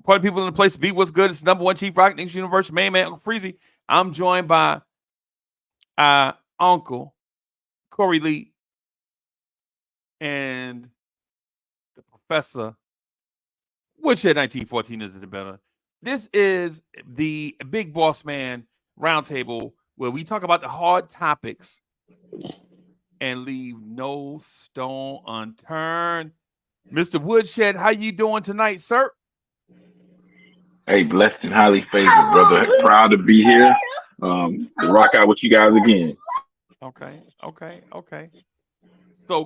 Party people in the place to be. What's good? It's the number one Chief Rock Knicks Universe, main man, Uncle Freezie. I'm joined by Uncle Corey Lee and the Professor. Woodshed 1914 is the better. This is the Big Boss Man Roundtable where we talk about the hard topics and leave no stone unturned. Mr. Woodshed, how you doing tonight, sir? Hey, blessed and highly favored, brother. Proud to be here. To rock out with you guys again. Okay. So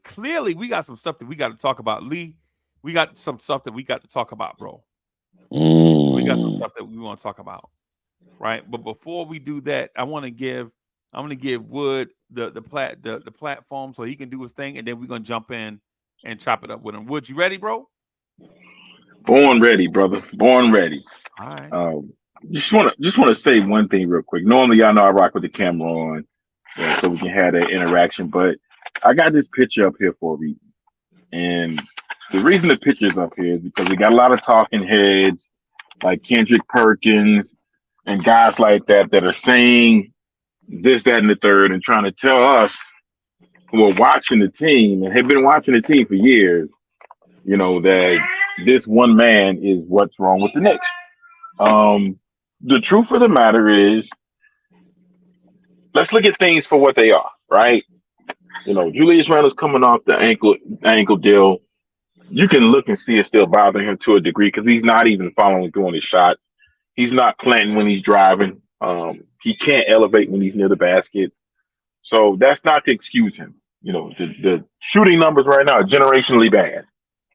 clearly, we got some stuff that we got to talk about, Lee. We got some stuff that we got to talk about, bro. We got some stuff that we want to talk about, right? But before we do that, I'm gonna give Wood the platform so he can do his thing, and then we're gonna jump in and chop it up with him. Wood, you ready, bro? Born ready, brother. Born ready. All right. Just wanna say one thing real quick. Normally, y'all know I rock with the camera on, so we can have that interaction. But I got this picture up here for a reason, and the reason the picture's up here is because we got a lot of talking heads like Kendrick Perkins and guys like that are saying this, that, and the third, and trying to tell us who are watching the team and have been watching the team for years, that this one man is what's wrong with the Knicks. The truth of the matter is, let's look at things for what they are, right? Julius Randle's coming off the ankle deal. You can look and see it's still bothering him to a degree because he's not even following through on his shots. He's not planting when he's driving. He can't elevate when he's near the basket. So that's not to excuse him. The shooting numbers right now are generationally bad.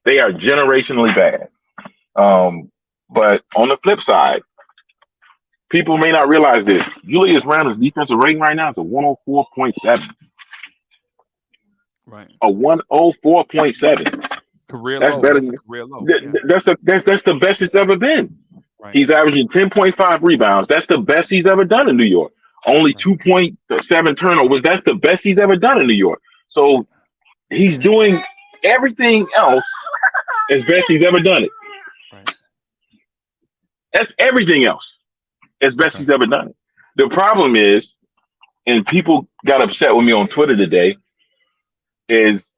They are generationally bad. But on the flip side, people may not realize this. Julius Randle's defensive rating right now is a 104.7. Right. A 104.7. Career that's low. Better That's than, a career low. That's the best it's ever been. Right. He's averaging 10.5 rebounds. That's the best he's ever done in New York. Only 2.7 turnovers. That's the best he's ever done in New York. So he's doing everything else as best he's ever done it. Right. That's everything else as best he's ever done it. The problem is, and people got upset with me on Twitter today, is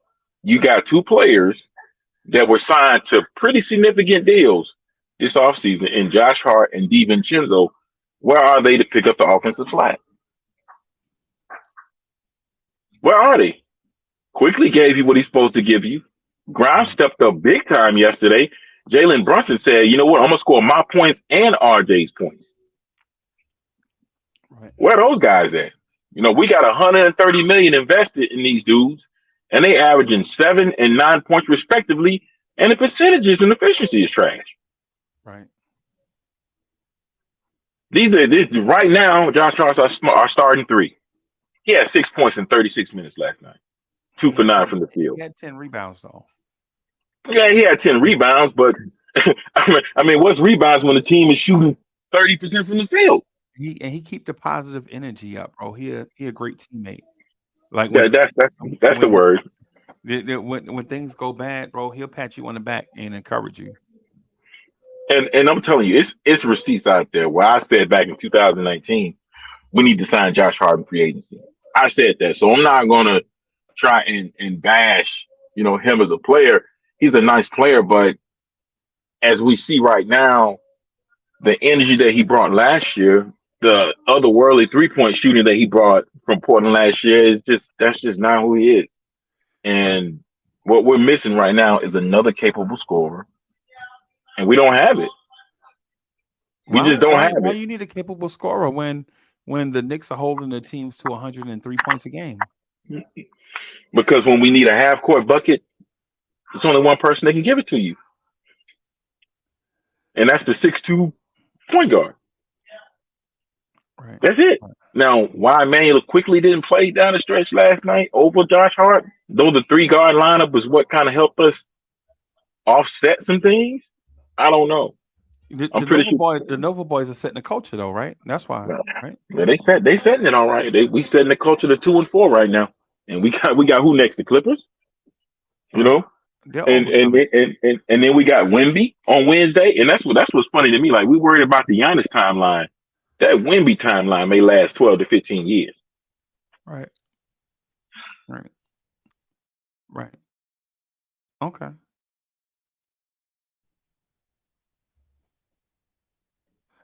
you got two players that were signed to pretty significant deals this offseason in Josh Hart and DiVincenzo. Where are they to pick up the offensive slack? Where are they? Quickly gave you what he's supposed to give you. Grimes stepped up big time yesterday. Jalen Brunson said, you know what, I'm going to score my points and RJ's points. Right. Where are those guys at? We got $130 million invested in these dudes, and they averaging 7 and 9 points respectively, and the percentages and efficiency is trash. Right. This right now, Josh Hart are starting 3. He had 6 points in 36 minutes last night. 2 for 9 from the field. He had 10 rebounds though. Yeah, he had 10 rebounds, but I mean, what's rebounds when the team is shooting 30% from the field? He keep the positive energy up, bro. He a great teammate. Like that's the word. When things go bad, bro, he'll pat you on the back and encourage you. And I'm telling you, it's receipts out there where I said back in 2019, we need to sign Josh Hart in free agency. I said that, so I'm not gonna try and bash him as a player. He's a nice player, but as we see right now, the energy that he brought last year, the otherworldly 3-point shooting that he brought from Portland last year, that's just not who he is. And what we're missing right now is another capable scorer, and we don't have it. We just don't have it. Why you need a capable scorer when the Knicks are holding the teams to 103 points a game? Because when we need a half-court bucket, it's only one person that can give it to you, and that's the 6'2" point guard. Right. That's it. Right. Now, why Emmanuel quickly didn't play down the stretch last night over Josh Hart, though the 3-guard lineup was what kind of helped us offset some things, I don't know. The Nova boys are setting the culture though, right? That's why, right? Yeah, they setting it all right. We setting the culture to 2 and 4 right now, and we got who next? The Clippers. They'll And overcome and, it. and then we got Wemby on Wednesday, and that's what's funny to me. Like we worried about the Giannis timeline. That Wemby timeline may last 12 to 15 years. Right. Right. Right. Okay.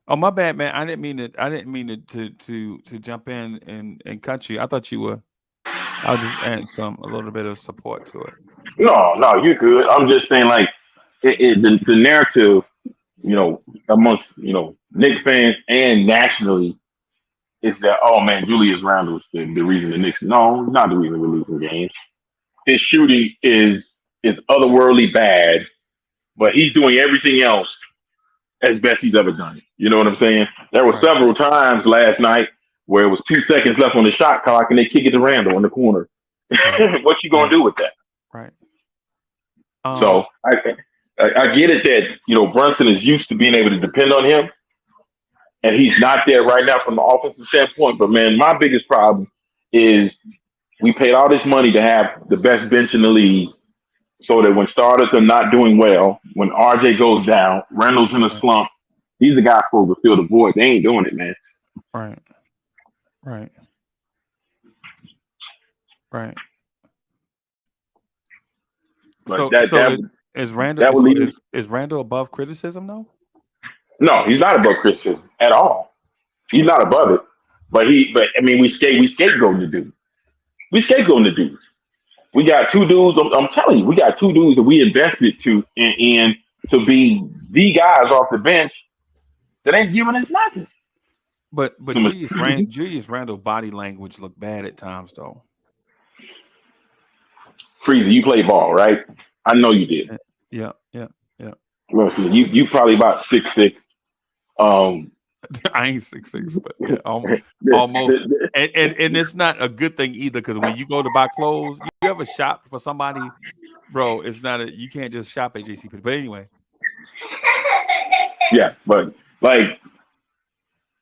Oh, my bad, man. I didn't mean to. I didn't mean to jump in and cut you. I thought you were. I was just adding a little bit of support to it. No, you're good. I'm just saying, like, the narrative, amongst Knicks fans and nationally is that, oh man, Julius Randle's the reason the Knicks. No, not the reason we're losing games. His shooting is otherworldly bad, but he's doing everything else as best he's ever done it. You know what I'm saying? There were Right. several times last night where it was 2 seconds left on the shot clock and they kick it to Randle in the corner. Right. What you gonna Right. do with that? Right. So I get it that Brunson is used to being able to depend on him, and he's not there right now from the offensive standpoint. But man, my biggest problem is we paid all this money to have the best bench in the league, so that when starters are not doing well, when RJ goes down, Randall's in a Right. slump. These are guys supposed to fill the void. They ain't doing it, man. Right. Right. Right. But Is Randall that would lead. is Randall above criticism though? No, he's not above criticism at all. He's not above it. But I mean, we scapegoating the dude. We scapegoating the dude. We got two dudes. I'm telling you, we got two dudes that we invested in to be the guys off the bench that ain't giving us nothing. But Julius Randle body language looked bad at times though. Freezie, you play ball, right? I know you did. Yeah. Well, you probably about 6'6". I ain't 6'6", but yeah, almost. And it's not a good thing either, because when you go to buy clothes, you ever shop for somebody, bro? It's not you can't just shop at JCP. But anyway. Yeah, but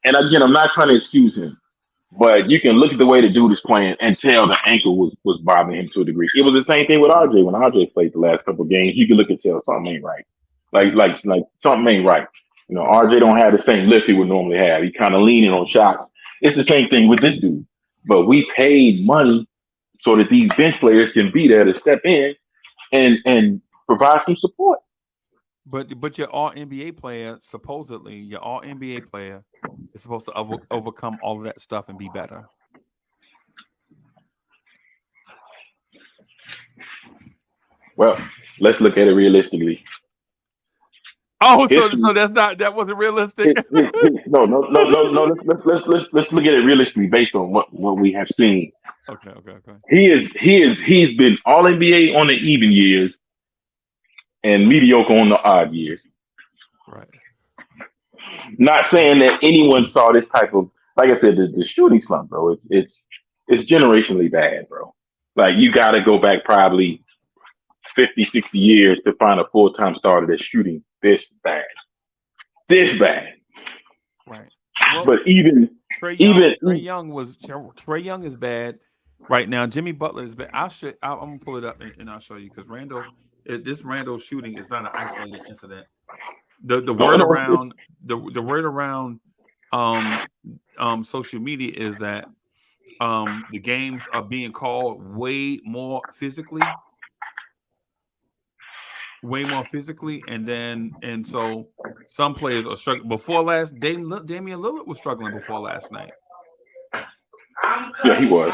and again, I'm not trying to excuse him, but you can look at the way the dude is playing and tell the ankle was bothering him to a degree. It was the same thing with RJ when RJ played the last couple of games. You can look and tell something ain't right. Like something ain't right. RJ don't have the same lift he would normally have. He kind of leaning on shots. It's the same thing with this dude. But we paid money so that these bench players can be there to step in and provide some support. But your all NBA player, supposedly your all NBA player, is supposed to overcome all of that stuff and be better. Well, let's look at it realistically. Oh, so that wasn't realistic. No. Let's look at it realistically based on what we have seen. Okay. He's been all NBA on the even years and mediocre on the odd years. Right. Not saying that anyone saw this type of, like I said, the shooting slump, bro. It's generationally bad, bro. Like you got to go back probably 50, 60 years to find a full-time starter that's shooting this bad. Right. Well, but Trey Young is bad right now. Jimmy Butler is bad. I'm gonna pull it up and I'll show you, because this Randall shooting is not an isolated incident. The word around social media is that the games are being called way more physically, and so some players are struggling. Damian Lillard was struggling before last night. Yeah, he was.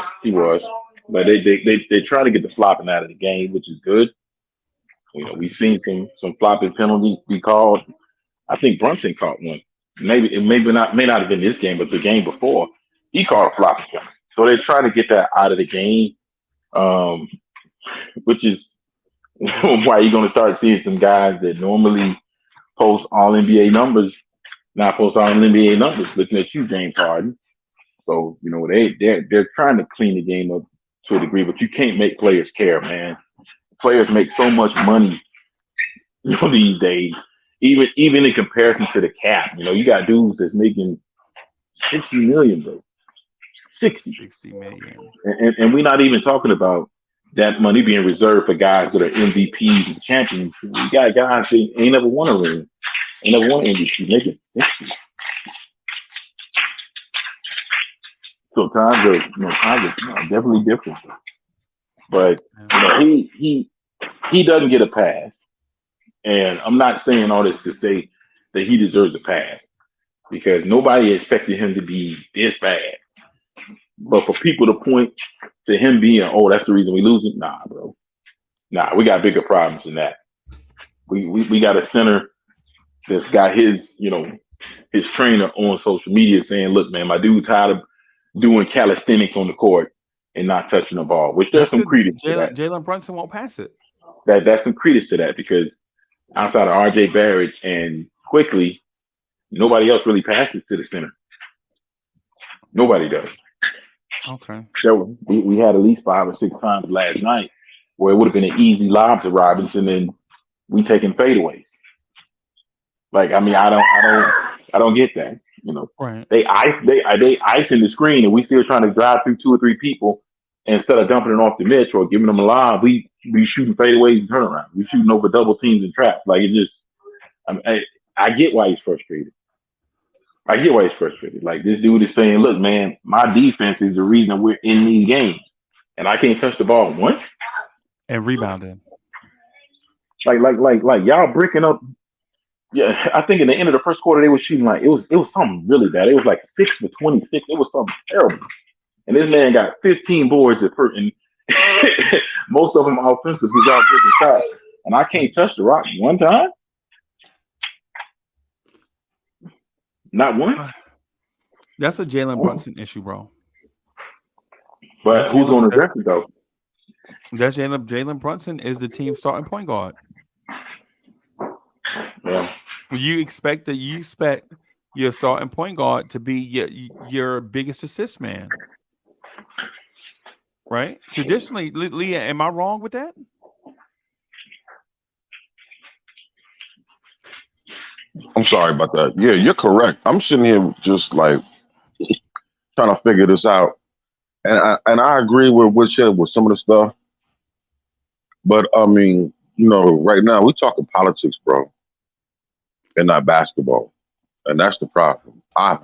But they try to get the flopping out of the game, which is good. We've seen some flopping penalties be called. I think Brunson caught one. May not have been this game, but the game before, he caught a flopping penalty. So they're trying to get that out of the game, which is why you're going to start seeing some guys that normally post all NBA numbers, not post all NBA numbers. Looking at you, James Harden. So they're trying to clean the game up to a degree, but you can't make players care, man. Players make so much money, these days. Even in comparison to the cap, you got dudes that's making $60 million, bro. 60 million, and we're not even talking about that money being reserved for guys that are MVPs and champions. You got guys that ain't never won a ring, ain't never won MVP, making 60. So times are definitely different. But he doesn't get a pass. And I'm not saying all this to say that he deserves a pass because nobody expected him to be this bad. But for people to point to him being, oh, that's the reason we lose it, nah, bro. Nah, we got bigger problems than that. We got a center that's got his trainer on social media saying, look, man, my dude tired of doing calisthenics on the court and not touching the ball, which there's some credence to that. Jalen Brunson won't pass it. That's some credence to that because outside of RJ Barrett and Quickly, nobody else really passes to the center. Nobody does. Okay. So we had at least 5 or 6 times last night where it would have been an easy lob to Robinson and we taking fadeaways. Like, I mean, I don't get that. Right. They icing the screen and we still trying to drive through 2 or 3 people and instead of dumping it off the Mitch or giving them a lob, we shooting fadeaways and turnaround. We shooting over double teams and traps. Like it just, I get why he's frustrated. Like this dude is saying, look, man, my defense is the reason we're in these games. And I can't touch the ball once. And rebounding. Like y'all breaking up. Yeah, I think in the end of the first quarter they were shooting like it was something really bad. It was like 6 for 26. It was something terrible. And this man got 15 boards at first, and most of them offensive. He's out getting shots, and I can't touch the rock one time. Not one. That's a Jalen Brunson issue, bro. But who's going to address it though? That's Jalen Brunson is the team's starting point guard. Yeah. You expect your starting point guard to be your biggest assist man, right? Traditionally, Leah, am I wrong with that? I'm sorry about that. Yeah, you're correct. I'm sitting here just like trying to figure this out, and I agree with some of the stuff, but I mean, right now we talking politics, bro, and not basketball, and that's the problem. I have,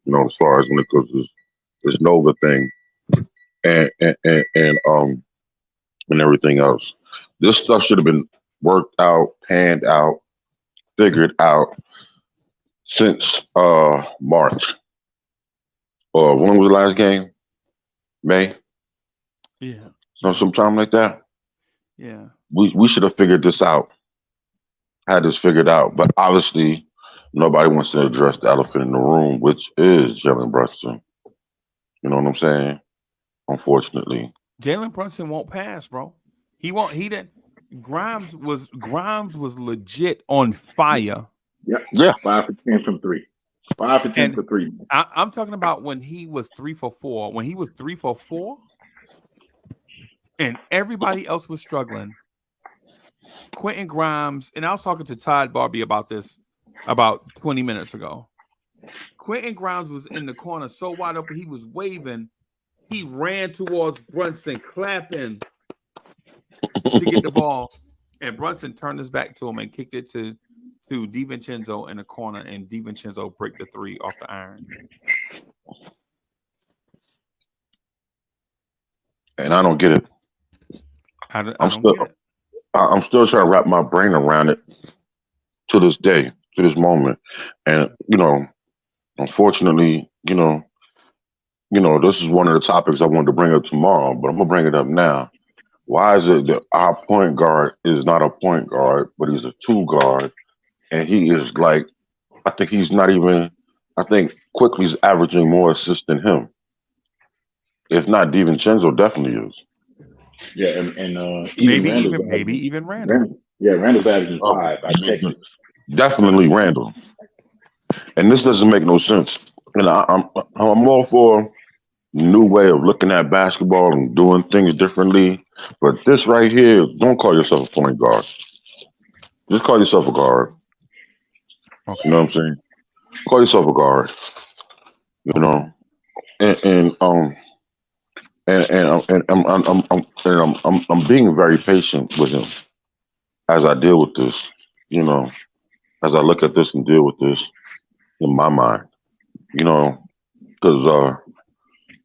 as far as when it goes to this Nova thing, and everything else, this stuff should have been worked out, panned out, figured out since March. Or when was the last game? May? Yeah. Sometime like that. Yeah. We should have figured this out. Had this figured out. But obviously nobody wants to address the elephant in the room, which is Jalen Brunson. You know what I'm saying? Unfortunately. Jalen Brunson won't pass, bro. He won't. He didn't. Grimes was legit on fire. Yeah. 5 for 10 from 3. 5 for 10 for 3. I'm talking about when he was 3 for 4. When he was 3 for 4, and everybody else was struggling. Quentin Grimes, and I was talking to Todd Barbie about this about 20 minutes ago. Quentin Grimes was in the corner so wide open, he was waving. He ran towards Brunson, clapping to get the ball, and Brunson turned his back to him and kicked it to DiVincenzo in the corner, and DiVincenzo break the 3 off the iron. And I don't get it. I don't get it. I'm still trying to wrap my brain around it to this day, to this moment. And, unfortunately, this is one of the topics I wanted to bring up tomorrow, but I'm going to bring it up now. Why is it that our point guard is not a point guard, but he's a 2 guard, and he is like, I think Quickly's averaging more assists than him. If not, DiVincenzo definitely is. Yeah, and maybe even Randall. Randall's averaging 5. I checked it. Definitely Randall. And this doesn't make no sense. And I'm all for new way of looking at basketball and doing things differently. But this right here, don't call yourself a point guard. Just call yourself a guard. Okay. You know what I'm saying? Call yourself a guard. And I'm being very patient with him as I deal with this. You know, as I look at this and deal with this in my mind. You know, because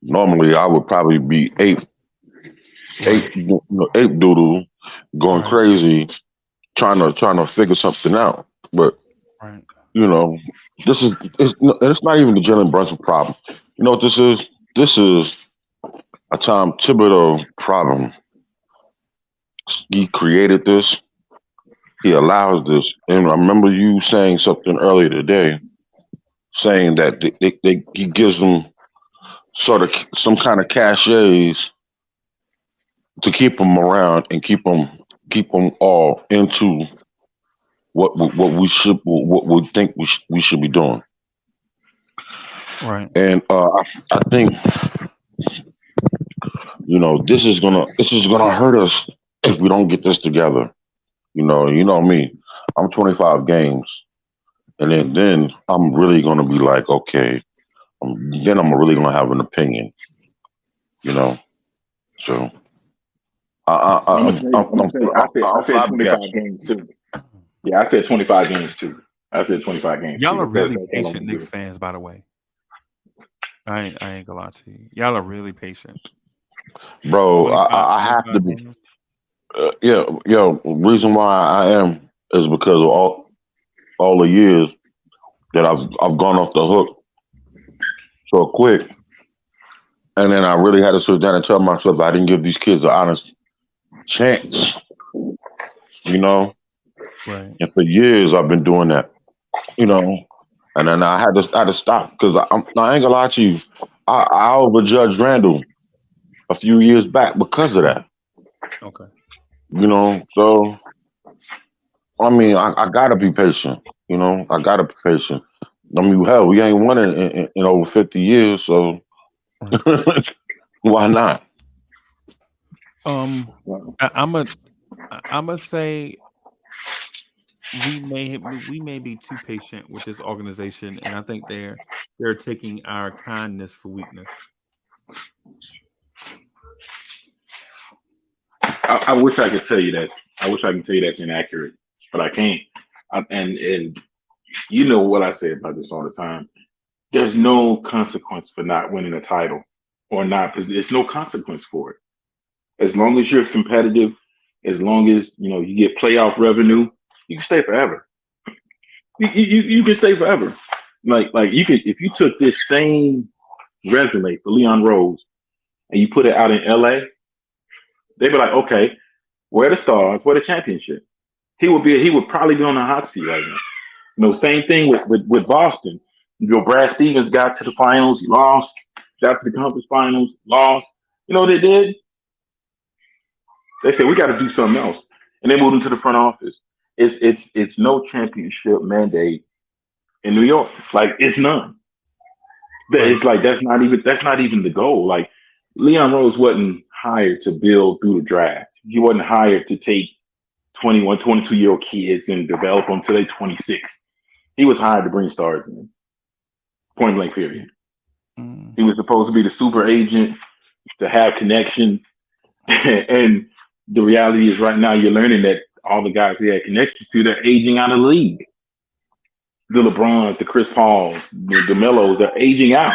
normally I would probably be Right. ape doodle, going Right. crazy, trying to figure something out. But Right. you know, it's not even the Jalen Brunson problem. You know what this is? This is a Tom Thibodeau problem. He created this. He allows this. And I remember you saying something earlier today, saying that he gives them sort of some kind of cachets to keep them around and keep them all into what we think we should be doing. Right. And I think this is gonna hurt us if we don't get this together. You know me. I'm 25 games, and then I'm really gonna be like, okay. Then I'm really gonna have an opinion. You know. So I'm gonna say, I'm gonna say, I I'm said 25 flabbergasted. games too. Yeah, I said 25 games too. I said 25 games too. Y'all are really That's all I'm patient gonna Knicks do. fans, by the way. I ain't gonna lie to you. Y'all are really patient. Bro, 25, I have to 25 be. games. Yeah, yo. Reason why I am is because of all the years that I've gone off the hook so quick, and then I really had to sit down and tell myself I didn't give these kids an honest chance. You know, Right. and for years I've been doing that. You know, and then I had to stop because I ain't gonna lie to you. I overjudged Randall a few years back because of that. Okay. So I mean, I gotta be patient. I gotta be patient. I mean, hell, we ain't won in over 50 years, so Right. why not? Um, Well, I'm a say we may be too patient with this organization, and I think they're taking our kindness for weakness. I wish I could tell you that. I wish I could tell you that's inaccurate, but I can't. And you know what I say about this all the time. There's no consequence for not winning a title or not. There's no consequence for it. As long as you're competitive, as long as you get playoff revenue, you can stay forever. You can stay forever. Like you could if you took this same resume for Leon Rose and you put it out in LA, they'd be like, okay, where the stars, where the championship? He would probably be on the hot seat right now. Same thing with Boston. Brad Stevens got to the finals, he lost. Got to the conference finals, lost. You know what they did? They said we got to do something else, and they moved into the front office. It's no championship mandate in New York. Like it's none. Right. It's like that's not even the goal. Like Leon Rose wasn't hired to build through the draft. He wasn't hired to take 21, 22-year-old kids and develop them till they 26. He was hired to bring stars in. Point blank. Yeah. Period. Mm. He was supposed to be the super agent to have connections. And the reality is, right now, you're learning that all the guys he had connections to, they're aging out of the league. The LeBrons, the Chris Pauls, the Melos, they're aging out.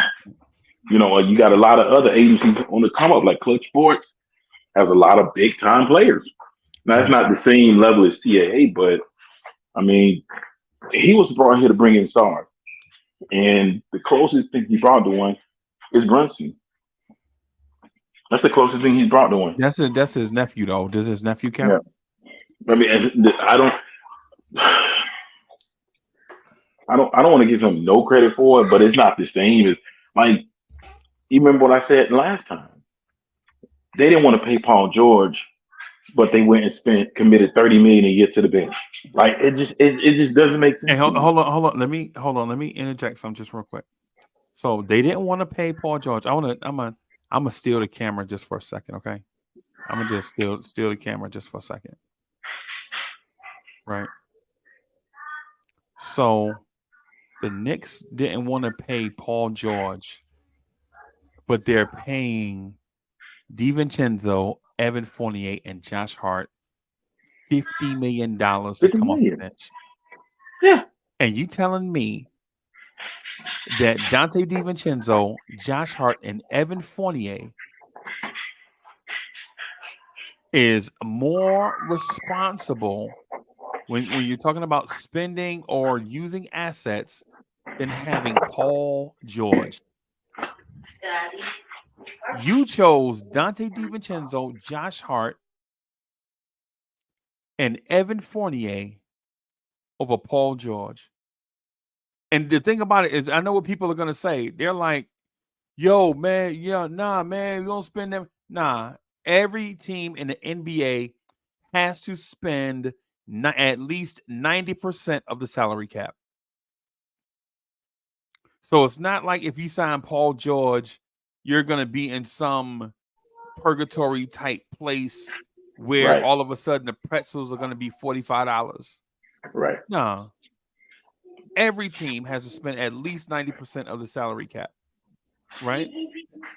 You got a lot of other agencies on the come up, like Clutch Sports has a lot of big time players. Now, it's Right. not the same level as CAA, but I mean, he was brought here to bring in stars. And the closest thing he brought to one is Brunson. That's the closest thing he's brought to one. That's his nephew though. Does his nephew Yeah. count? I mean, I don't. I don't want to give him no credit for it, but it's not the same as like you remember what I said last time. They didn't want to pay Paul George, but they went and committed 30 million a year to the bench. Like it just doesn't make Hey, sense to hold, me. hold on, hold on. Let me interject something just real quick. So they didn't want to pay Paul George. I'm gonna steal the camera just for a second, okay? I'm gonna just steal the camera just for a second, right? So the Knicks didn't want to pay Paul George, but they're paying DiVincenzo, Evan Fournier, and Josh Hart $50 million to 50 come off the million. bench. Yeah. And you telling me that Dante DiVincenzo, Josh Hart, and Evan Fournier is more responsible when you're talking about spending or using assets than having Paul George? You chose Dante DiVincenzo, Josh Hart, and Evan Fournier over Paul George. And the thing about it is, I know what people are going to say. They're like, yo, man, yeah, nah, man, you don't spend them. Nah, every team in the NBA has to spend at least 90% of the salary cap. So it's not like if you sign Paul George, you're going to be in some purgatory type place where Right. all of a sudden the pretzels are going to be $45. Right. No. Every team has to spend at least 90% of the salary cap. Right?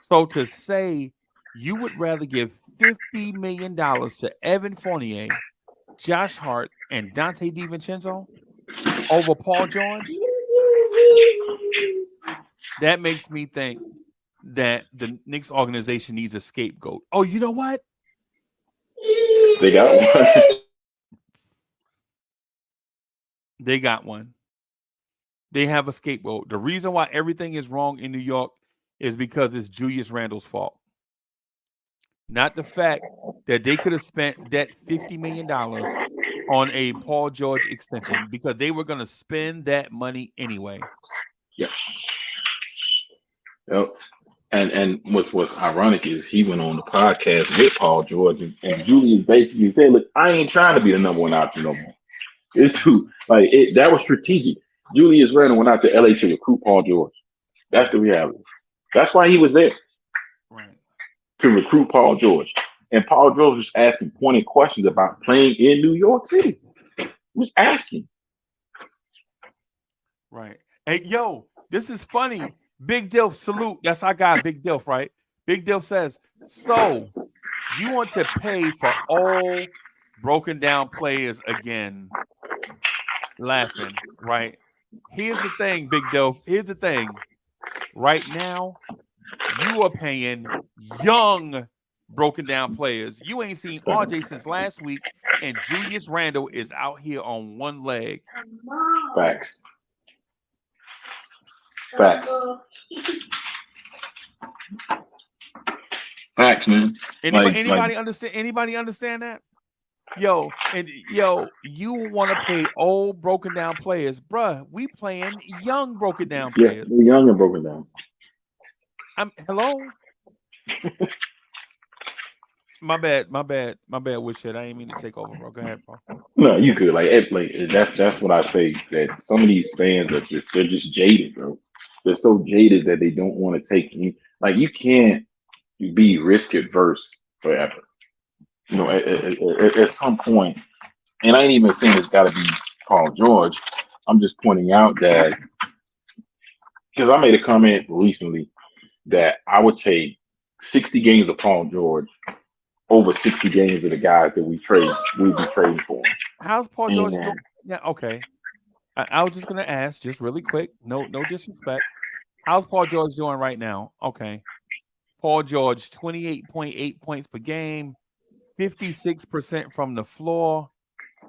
So to say you would rather give $50 million to Evan Fournier, Josh Hart, and Dante DiVincenzo over Paul George, that makes me think that the Knicks organization needs a scapegoat. Oh, you know what? They got one. They got one. They have a scapegoat. The reason why everything is wrong in New York is because it's Julius Randle's fault. Not the fact that they could have spent that $50 million on a Paul George extension, because they were going to spend that money anyway. Yeah. Yep. And what's ironic is he went on the podcast with Paul George, and Julius basically said, "Look, I ain't trying to be the number one option no more. It's too that was strategic. Julius Randle went out to LA to recruit Paul George. That's the reality. That's why he was there, right, to recruit Paul George. And Paul George was asking pointed questions about playing in New York City. He was asking. Right. Hey, yo, this is funny. Big Dilf, salute. That's our guy, Big Dilf, right? Big Dilf says, so you want to pay for all broken down players again? Laughing, right? Here's the thing, Big Dilf. Here's the thing. Right now, you are paying young broken down players. You ain't seen RJ since last week, and Julius Randle is out here on one leg. Facts. Facts. Facts, man. Anybody understand? Anybody understand that? Yo, you want to pay old broken down players, bruh? We playing young broken down players. Yeah, we're young and broken down. Hello. My bad. With shit, I ain't mean to take over, bro. Go ahead, bro. No, you could that's what I say. That some of these fans they're just jaded, bro. They're so jaded that they don't want to take you can't be risk adverse forever. You know, at some point, and I ain't even saying it's got to be Paul George. I'm just pointing out that because I made a comment recently that I would take 60 games of Paul George over 60 games of the guys that we'd be trading for. How's Paul George doing? Yeah, okay. I was just gonna ask, just really quick, no disrespect. How's Paul George doing right now? Okay. Paul George, 28.8 points per game, 56% from the floor.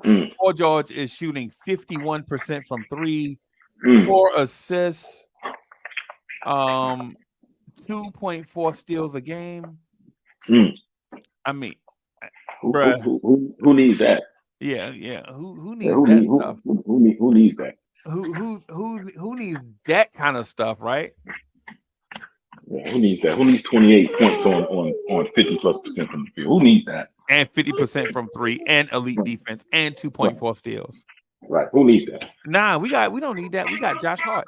Paul George is shooting 51% from three, 4 assists, 2.4 steals a game. I mean, who needs that? Yeah. Who needs that stuff? Who needs that? Who needs that kind of stuff, right? Yeah, who needs that? Who needs 28 points on 50+% from the field? Who needs that? And 50% from three, and elite defense, and 2.4 steals. Right. Who needs that? Nah, we don't need that. We got Josh Hart.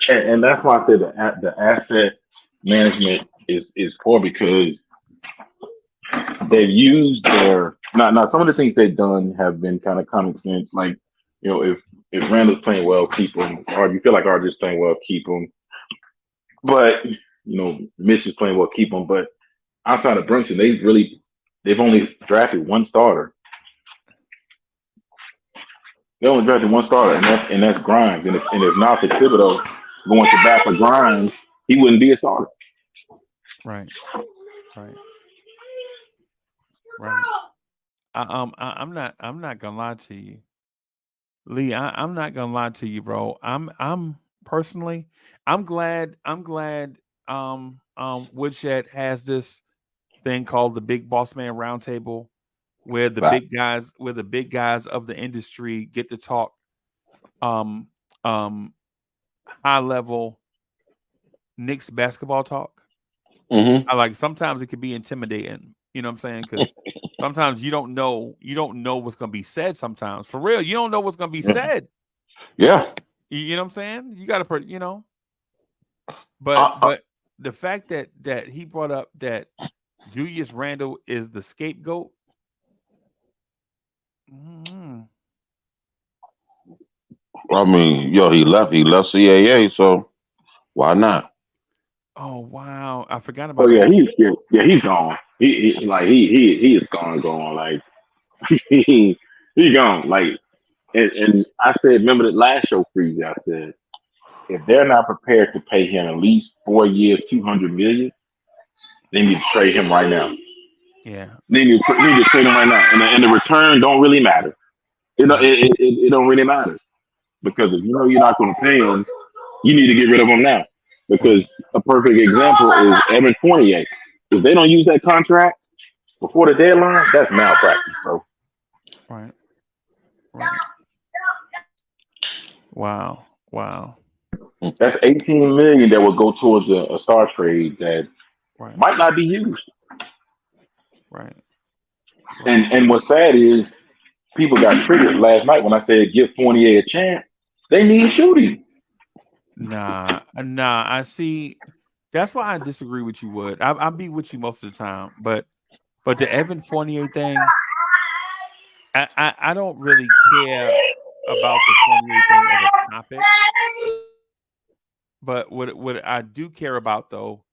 And that's why I said the asset management is poor, because they've used their now some of the things they've done have been kind of common sense. Like, if Randall's playing well, keep him. Or if you feel like RJ's playing well, keep him. But Mitch is playing well, keep him. But outside of Brunson, they've only drafted one starter. They only drafted one starter, and that's Grimes. And if not for Thibodeau going to bat for Grimes, he wouldn't be a starter. Right. Right. I'm not gonna lie to you, Lee. I'm not gonna lie to you, bro. I'm personally, I'm glad. Woodshed has this thing called the Big Boss Man Roundtable, where the Right. big guys of the industry get to talk, um, um, high level Knicks basketball talk. Mm-hmm. I like sometimes it can be intimidating. You know what I'm saying? Because sometimes you don't know what's gonna be said. Sometimes for real, you don't know what's gonna be said. Yeah. You know what I'm saying? You got to, Uh, but the fact that he brought up that Julius Randle is the scapegoat. Mm, I mean, yo, he left CAA, so why not? oh wow, I forgot Oh about yeah, that. he's gone. He is gone. Like he gone. Like and I said, remember the last show, Freezie? I said if they're not prepared to pay him at least 4 years, 200 million, they need to trade him right now. Yeah, They need to trade him right now, and the return don't really matter. right. It don't really matter because if you know you're not going to pay him, you need to get rid of him now. Right, Because a perfect example is Evan Fournier. If they don't use that contract before the deadline, that's malpractice, bro. right, right. Wow, wow. That's 18 million that would go towards a star trade that Right, might not be used. right, right. And what's sad is people got triggered last night when I said give Fournier a chance. They need shooting. Nah. I see. That's why I disagree with you, Wood. I'll be with you most of the time, but the Evan Fournier thing, I don't really care about the Fournier thing as a topic. But what I do care about though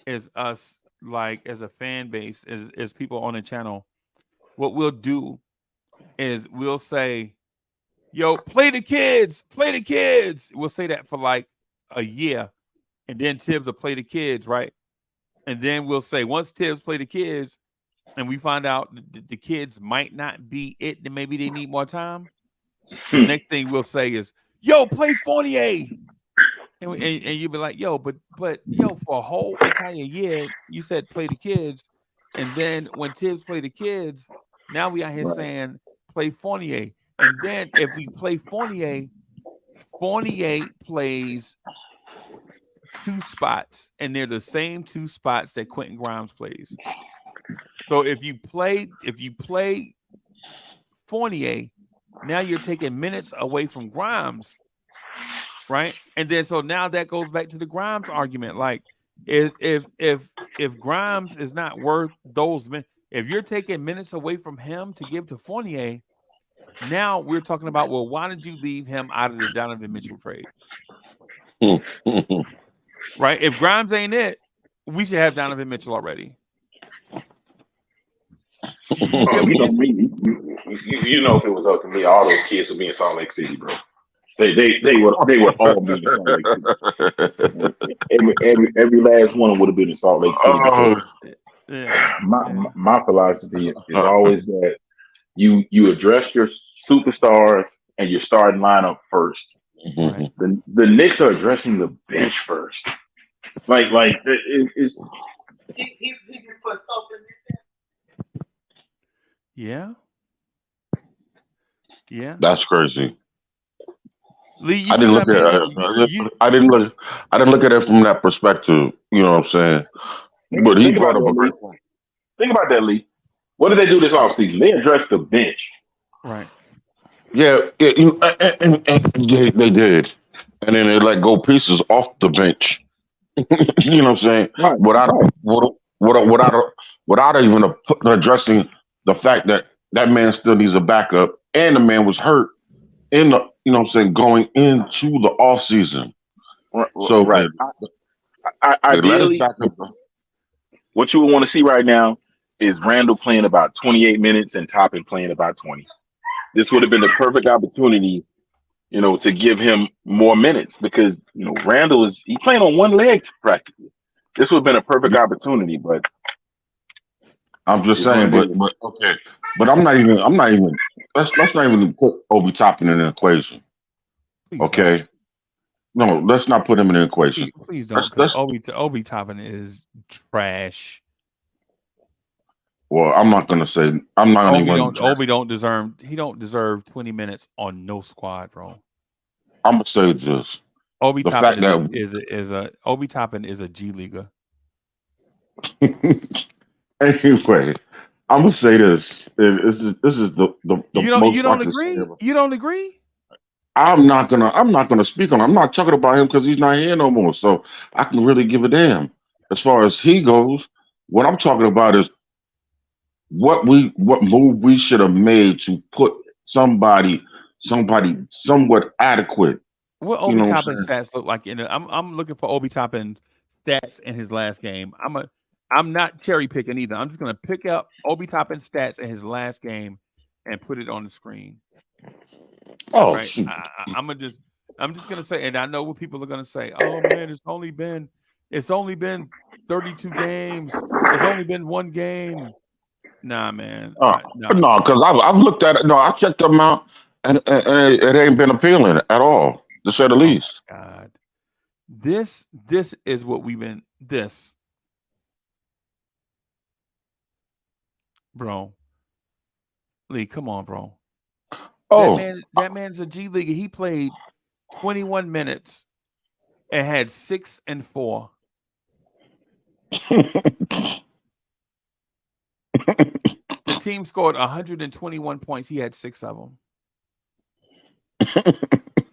is us, like as a fan base, is people on the channel. What we'll do is we'll say, "Yo, play the kids, play the kids." We'll say that for like a year, and then Tibbs will play the kids, right? And then we'll say once Tibbs play the kids, and we find out the kids might not be it, then maybe they need more time. The Hmm. next thing we'll say is, "Yo, play Fournier." And you'll be like, yo, but yo, for a whole entire year, you said play the kids, and then when Tibbs play the kids, now we out here Right. saying play Fournier, and then if we play Fournier, Fournier plays two spots, and they're the same two spots that Quentin Grimes plays. So if you play Fournier, now you're taking minutes away from Grimes, right? And then so now that goes back to the Grimes argument. Like if Grimes is not worth those minutes, if you're taking minutes away from him to give to Fournier, now we're talking about, well, why did you leave him out of the Donovan Mitchell trade? Right? If Grimes ain't it, we should have Donovan Mitchell already. You get what You know you me. You know if it was up to me, all those kids would be in Salt Lake City, bro. They would all be in Salt Lake City. Every last one would have been in Salt Lake City because Oh, yeah. my philosophy is always that you address your superstars and your starting lineup first. Right. The Knicks are addressing the bench first. It's he just put something. Yeah. Yeah. that's crazy. Lee, you I see didn't what look I'm at saying? it. I didn't look at it from that perspective. You know what I'm saying? But he Think about brought up that, a Lee. great point. Think about that, Lee. What did they do this offseason? They addressed the bench. Right. Yeah, and they did, and then they let go pieces off the bench. You know what I'm saying? Right, Without right. without even addressing the fact that that man still needs a backup, and the man was hurt in the, you know what I'm saying, going into the off season. Right. So Right. Let us Ideally, back up. what you would want to see right now is Randall playing about 28 minutes and Toppin playing about 20. This would have been the perfect opportunity, to give him more minutes because Randall is he playing on one leg practically. This would have been a perfect opportunity, but I'm just it's what saying, it is. but okay. But I'm not even. Let's not even put Obi Toppin in the equation. Please don't. Okay. No, let's not put him in the equation. Please don't, Let's because let's. Obi Toppin is trash. Well, I'm not gonna say. I'm not gonna even. Obi don't deserve. He don't deserve 20 minutes on no squad, bro. I'm gonna say this. Obi The Toppin fact that Obi Toppin is a G leaguer. anyway, I'm gonna say this. This is the You most I don't can say. agree? You don't agree? I'm not gonna speak on. I'm not talking about him because he's not here no more. So I can really give a damn. As far as he goes, what I'm talking about is what move we should have made to put somebody somewhat adequate. What You Obi know what I'm Toppin saying? stats look like I'm looking for Obi Toppin stats in his last game. I'm not cherry picking either. I'm just gonna pick up Obi Toppin stats in his last game and put it on the screen. Oh Right. shoot. I'm just gonna say, and I know what people are gonna say. Oh man, it's only been 32 games. It's only been one game. Nah, man. No. No, because I've looked at it. No, I checked them out, and it ain't been appealing at all, to say the Oh least. my God. This is what we've been bro. Lee, come on, bro. Oh, That man's a G League. He played 21 minutes and had 6 and 4. The team scored 121 points. He had 6 of them.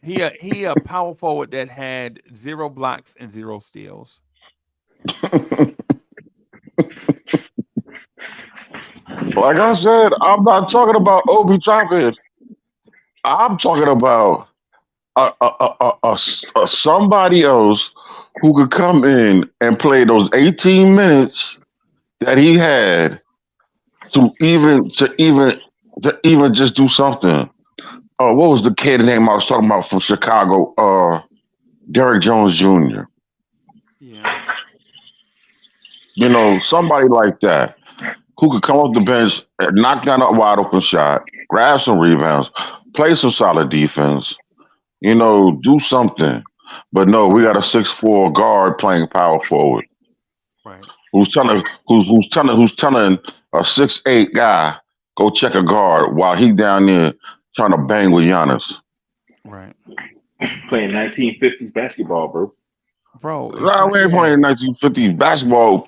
He a power forward that had 0 blocks and 0 steals. like I said, I'm not talking about Obi Toppin. I'm talking about somebody else who could come in and play those 18 minutes that he had to even just do something. What was the kid name I was talking about from Chicago? Derrick Jones Jr. Yeah. Somebody like that who could come off the bench, knock down a wide open shot, grab some rebounds, play some solid defense, do something. But no, we got a 6'4" guard playing power forward. Right. Who's telling a 6'8" guy go check a guard while he down there trying to bang with Giannis. Right. Playing 1950s basketball, bro. Bro, Nah, we ain't playing 1950s basketball.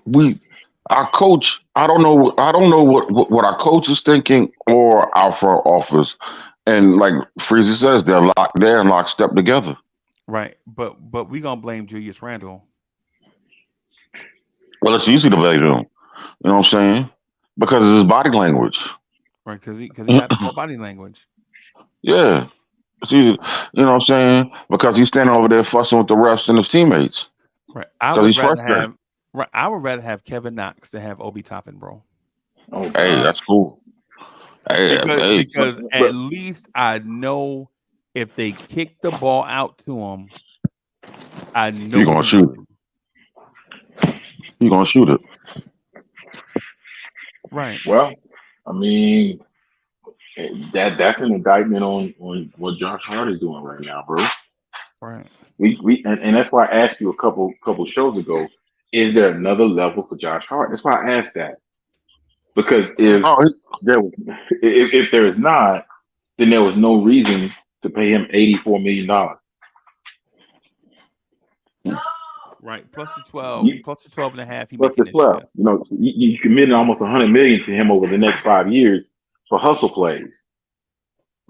Our coach, I don't know what our coach is thinking or our front office. And like Freezie says, they're in lockstep together. Right. But we gonna blame Julius Randle. Well, it's easy to blame him. You know what I'm saying? Because it's his body language. Right, because he got poor body language. Yeah. It's easy, you know what I'm saying? Because he's standing over there fussing with the refs and his teammates. Right. He's frustrated. I would rather have Kevin Knox than have Obi Toppin, bro. Oh, hey, that's cool. Hey, because at least I know if they kick the ball out to him, I know you're gonna shoot it. You're gonna shoot it. Right. Well, I mean, that's an indictment on what Josh Hart is doing right now, bro. Right. And that's why I asked you a couple shows ago, is there another level for Josh Hart? That's why I asked that. Because if there is not, then there was no reason to pay him $84 million. Right. Plus the 12 and a half he Plus making the this 12. year. You committed almost $100 million to him over the next 5 years for hustle plays.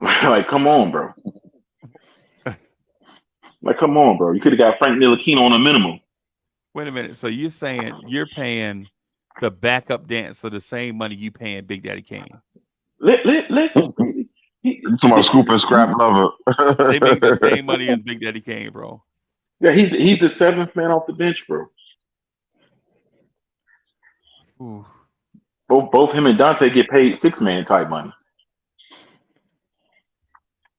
Like, come on, bro. Like, come on, bro. You could have got Frank Ntilikina on a minimum. Wait a minute. So you're saying you're paying the backup dancer the same money you paying Big Daddy Kane? Listen. You talking about scoop and scrap lover. They make the same money as Big Daddy Kane, bro. Yeah, he's the 7th man off the bench, bro. Ooh. Both him and Dante get paid 6-man type money.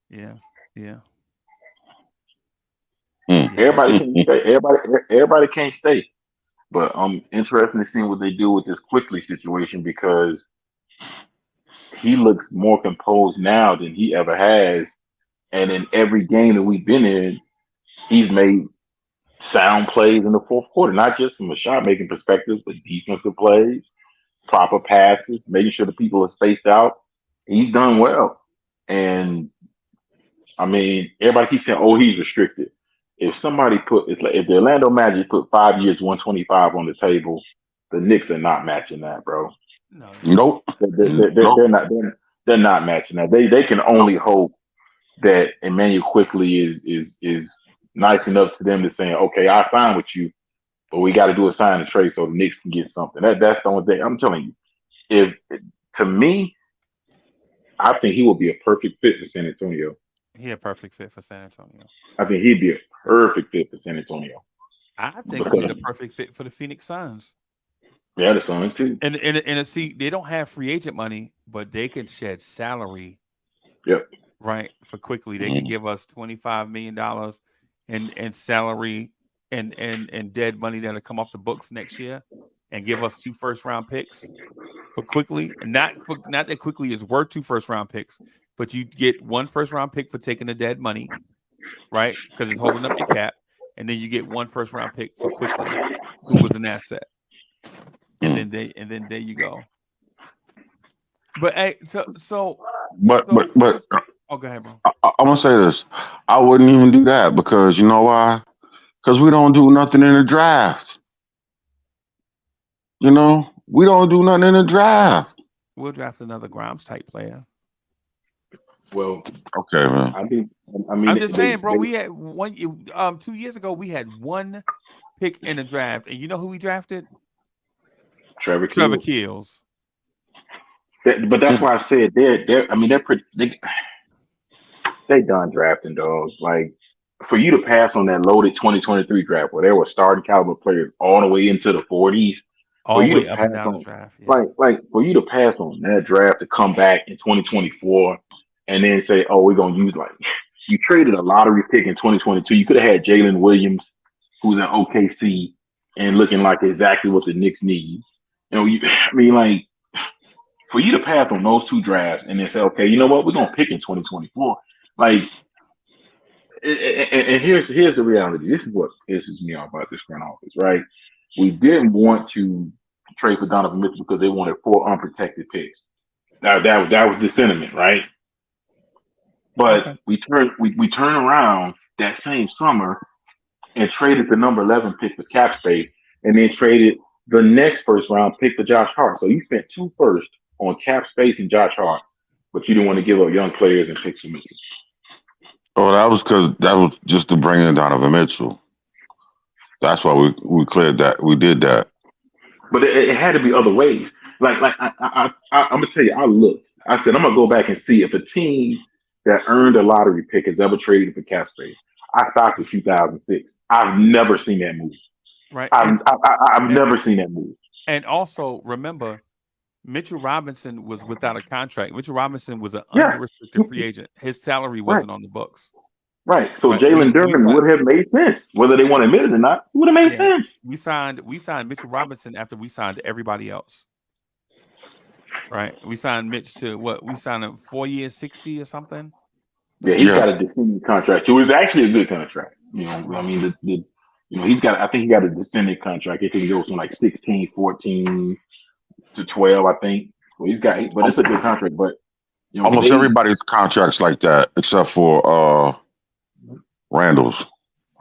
Yeah. Everybody can't stay. Everybody can't stay. But I'm interested in seeing what they do with this Quickly situation because he looks more composed now than he ever has. And in every game that we've been in, he's made sound plays in the fourth quarter, not just from a shot making perspective, but defensive plays, proper passes, making sure the people are spaced out. He's done well. And I mean, everybody keeps saying, "Oh, he's restricted." If somebody it's like if the Orlando Magic put 5 years, 125 on the table, the Knicks are not matching that, bro. No. Nope. They're not. They're not matching that. They can only hope that Emmanuel Quickly is nice enough to them to say, "Okay, I sign with you, but we got to do a sign and trade so the Knicks can get something." That's the only thing I'm telling you. If to me, I think he will be a perfect fit for San Antonio. He a perfect fit for San Antonio. I think he'd be a perfect fit for San Antonio. I think he's a perfect fit for the Phoenix Suns. Yeah, the Suns too. And see, they don't have free agent money, but they can shed salary. Yep. Right, for Quickly. They can give us $25 million in salary and dead money that'll come off the books next year and give us 2 first-round picks for Quickly. And not that Quickly is worth 2 first-round picks, but you get 1 first-round pick for taking the dead money, right? Because it's holding up your cap. And then you get 1 first-round pick for Quickly, who was an asset. And then there you go. But hey, so oh, go ahead, bro. I'm gonna say this. I wouldn't even do that because you know why? Because we don't do nothing in the draft. You know, we don't do nothing in the draft. We'll draft another Grimes type player. Well, okay, man. I mean, I'm just saying, bro. We had 2 years ago. We had 1 pick in the draft, and you know who we drafted? Trevor Keels. But that's why I said they're. I mean, they done drafting, dog. Like for you to pass on that loaded 2023 draft where there were starting caliber players all the way into the 40s. All the way up and down the draft. Yeah. Like for you to pass on that draft to come back in 2024 and then say, "Oh, we're gonna use like." You traded a lottery pick in 2022. You could have had Jalen Williams, who's at OKC and looking like exactly what the Knicks need. You know, I mean, like for you to pass on those 2 drafts and then say, "Okay, you know what? We're gonna pick in 2024." Like, and here's the reality. This is what pisses me off about this front office, right? We didn't want to trade for Donovan Mitchell because they wanted 4 unprotected picks. That was the sentiment, right? But okay. we turn around that same summer and traded the number 11 pick for cap space, and then traded the next first round pick for Josh Hart. So you spent 2 firsts on cap space and Josh Hart, but you didn't want to give up young players and picks for Mitchell. Oh, that was because that was just to bring in Donovan Mitchell. That's why we cleared that. We did that. But it had to be other ways. Like I'm gonna tell you, I looked. I said I'm gonna go back and see if a team that earned a lottery pick has ever traded for cap space. I stopped in 2006. I've never seen that move. Right. I've never seen that move. And also remember, Mitchell Robinson was without a contract. Mitchell Robinson was an unrestricted free agent. His salary wasn't on the books. Right. So Jalen Duren would have made sense. Whether they want to admit it or not, it would have made sense. We signed Mitchell Robinson after we signed everybody else. Right. We signed Mitch to what? We signed him 4 years, 60 or something. Yeah, he's got a descending contract. It was actually a good contract. You know, I mean, I think he got a descending contract. I think he goes from like 16, 14 to 12, I think. Well, but it's a good contract. But you know, almost everybody's contracts like that, except for Randall's.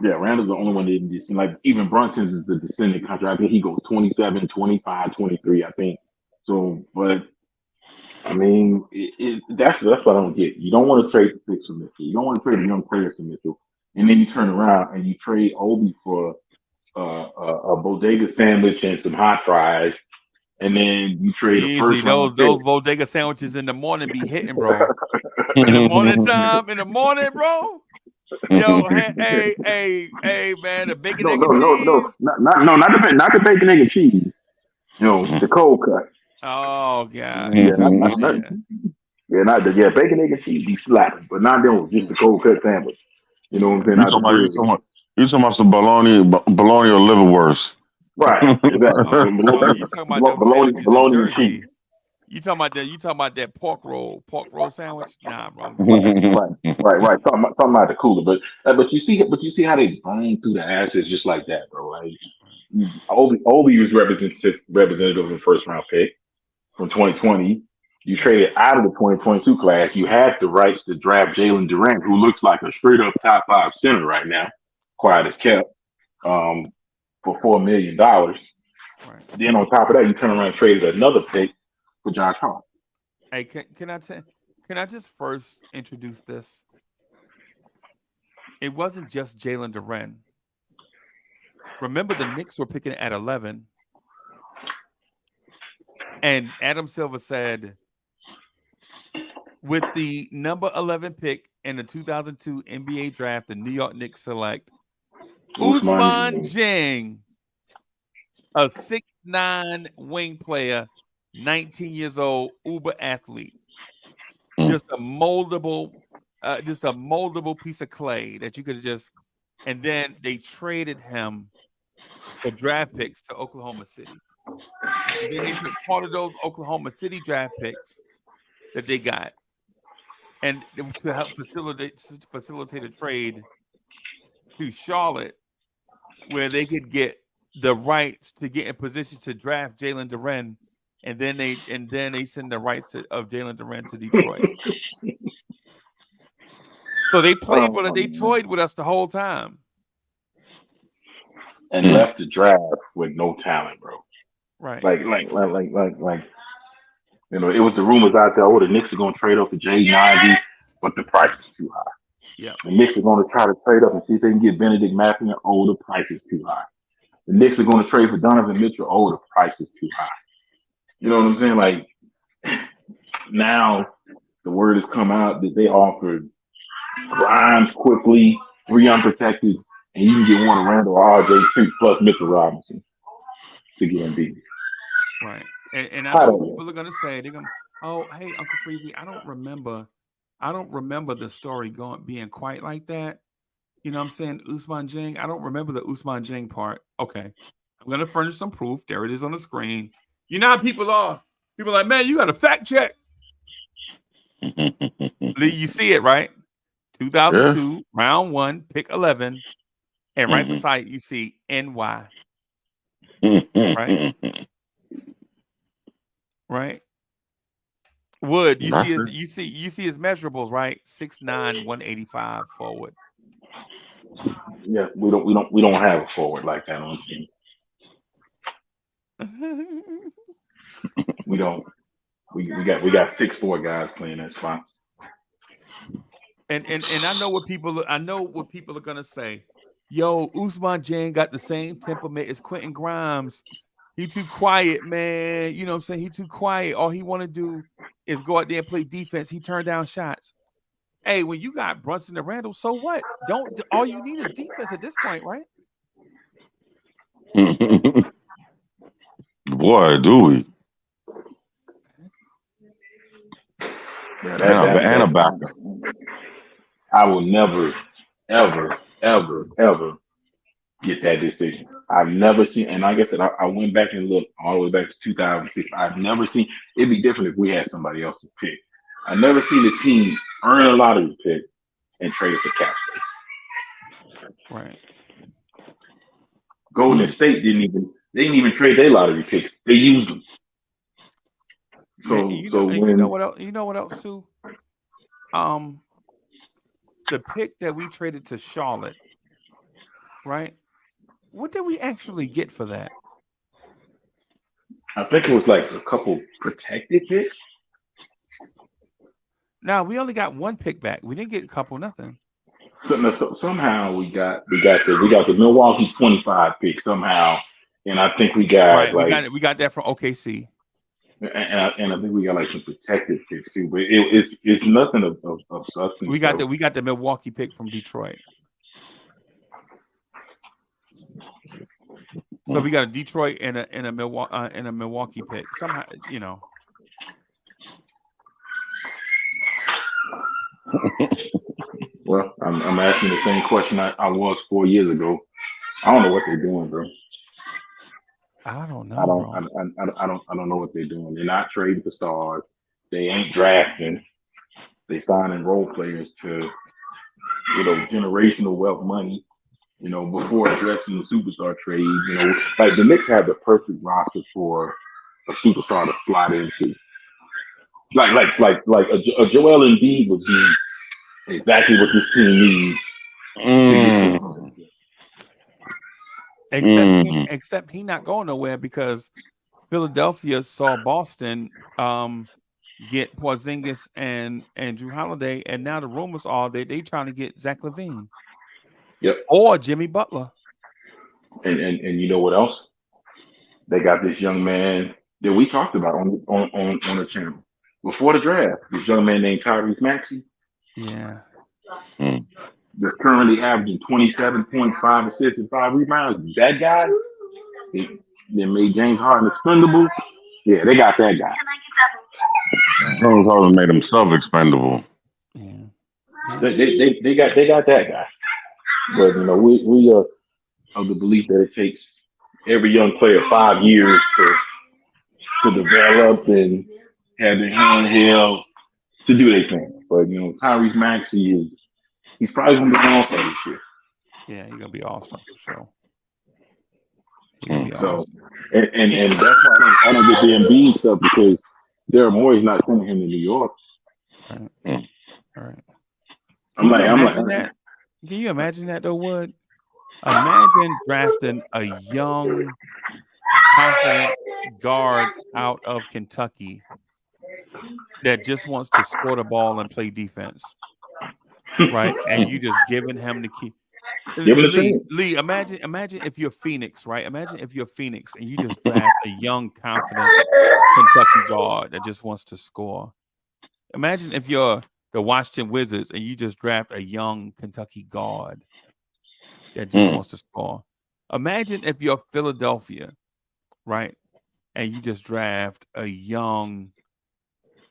Yeah, Randall's the only one that didn't descend. Like even Brunson's is the descending contract. I think he goes 27, 25, 23, I think. So, but I mean, that's what I don't get. You don't want to trade the picks for Mitchell. You don't want to trade a young player for Mitchell, and then you turn around and you trade Obi for a bodega sandwich and some hot fries, and then you trade the first round those bodega sandwiches in the morning be hitting, bro. In the morning, bro. Yo, hey, man, the bacon, egg, and cheese. Not the bacon, egg, and cheese. The cold cut. Oh God, Yeah, you talking about not yeah. bacon, egg, and cheese be slapping, but not them. Just the cold cut sandwich. You know what I'm Yeah. saying? You Not the talking about bread. you talking about some bologna or liverwurst. Right, exactly. Oh, you talking about them Bologna, sandwiches in bologna and cheese. Jersey? You talking about that pork roll sandwich? Nah, bro, I'm Right, good. right. Talking about the cooler, but you see how they burn through the ashes just like that, bro. Like Obi was representative of the first round pick from 2020. You Yeah, traded out of the 2022 class. You had the rights to draft Jalen Durant, who looks like a straight up top five center right now, quiet as kept, um, for $4 million. right. Then on top of that, you turn around and traded another pick for Josh Hart. Hey, can I just first introduce this? It wasn't just Jalen Duren. Remember, the Knicks were picking at 11, and Adam Silver said, with the number 11 pick in the 2002 NBA draft, the New York Knicks select Usman Usman Jr. Jing, a 6'9" wing player, 19 years old, uber athlete, just a moldable piece of clay that you could just. And then they traded him for draft picks to Oklahoma City. And then they took part of those Oklahoma City draft picks that they got, and to help facilitate a trade to Charlotte, where they could get the rights to get in position to draft Jalen Duren, and then they send the rights of Jalen Duren to Detroit. So they played with it. They Man. toyed with us the whole time. And left the draft with no talent, bro. Right. Like, it was the rumors out there. Oh, the Knicks are going to trade up for Jay Ivey, but the price is too high. Yeah. The Knicks are going to try to trade up and see if they can get Benedict Matthews. Oh, the price is too high. The Knicks are going to trade for Donovan Mitchell. Oh, the price is too high. You know what I'm saying? Like, now the word has come out that they offered Grimes quickly, 3 unprotected, and you can get one of Randall RJ2 plus Mitchell Robinson to get him beat. Right. And I know what people are gonna say. They're gonna, oh, hey, Uncle Freezie, I don't remember the story being quite like that. You know what I'm saying? Usman Jing. I don't remember the Usman Jing part. Okay. I'm gonna furnish some proof. There it is on the screen. You know how people are. People are like, man, you got to fact check. Lee, you see it, right? 2002, round 1, pick 11, and right beside it, you see NY. Right? Right? Wood, you see his measurables, right? 6'9", 185 forward. Yeah, we don't have a forward like that on the team. We don't. We got 6'4" guys playing that spot. And I know what people are gonna say. Yo, Usman Jane got the same temperament as Quentin Grimes. He too quiet, man. You know what I'm saying? He too quiet. All he want to do is go out there and play defense. He turned down shots. Hey, when you got Brunson and Randall, so what? All you need is defense at this point, right? Boy, do we. Yeah, and a backup. I will never, ever, ever, ever get that decision. I've never seen, and like I said, I went back and looked all the way back to 2006. I've never seen. It'd be different if we had somebody else's pick. I've never seen a team earn a lottery pick and trade it for cap space. Right. Golden State didn't even trade their lottery picks. They used them. So you know what else too? The pick that we traded to Charlotte, right? What did we actually get for that? I think it was like a couple protected picks. No, we only got one pick back. We didn't get a couple, nothing. So somehow we got the Milwaukee 25 pick somehow, and I think we got we got that from OKC. And I think we got like some protected picks too, but it's nothing of substance. We got the Milwaukee pick from Detroit. So we got a Detroit and a Milwaukee pick. Somehow, you know. Well, I'm asking the same question I was 4 years ago. I don't know what they're doing, bro. I don't I know, don't bro. I don't know what they're doing. They're not trading for stars. They ain't drafting. They signing role players to, generational wealth money. Before addressing the superstar trade, like the Knicks have the perfect roster for a superstar to slot into. Like a Joel Embiid would be exactly what this team needs to get to the championship. Except he not going nowhere because Philadelphia saw Boston get Porzingis and Drew Holiday, and now the rumors are that they trying to get Zach LaVine. Yep. Or Jimmy Butler. And you know what else? They got this young man that we talked about on the channel before the draft. This young man named Tyrese Maxey. Yeah. That's currently averaging 27.5 assists and 5 rebounds. That guy, they made James Harden expendable. Yeah, they got that guy. James Harden made himself expendable. Yeah. They got that guy. But we are of the belief that it takes every young player 5 years to develop and have their hand held to do their thing. But Tyrese Maxey he's probably gonna be an all-star this year. Yeah, he's gonna be all-star for sure. He's gonna be so and that's why I don't get the Embiid stuff because Daryl Morey's not sending him to New York. Right. All right. I'm like, can you imagine that though, Wood? Imagine drafting a young, confident guard out of Kentucky that just wants to score the ball and play defense. Right? And you just giving him the key. Lee, imagine if you're Phoenix, right? Imagine if you're Phoenix and you just draft a young, confident Kentucky guard that just wants to score. Imagine if you're the Washington Wizards and you just draft a young Kentucky guard that just wants to score. Imagine if you're Philadelphia, right? And you just draft a young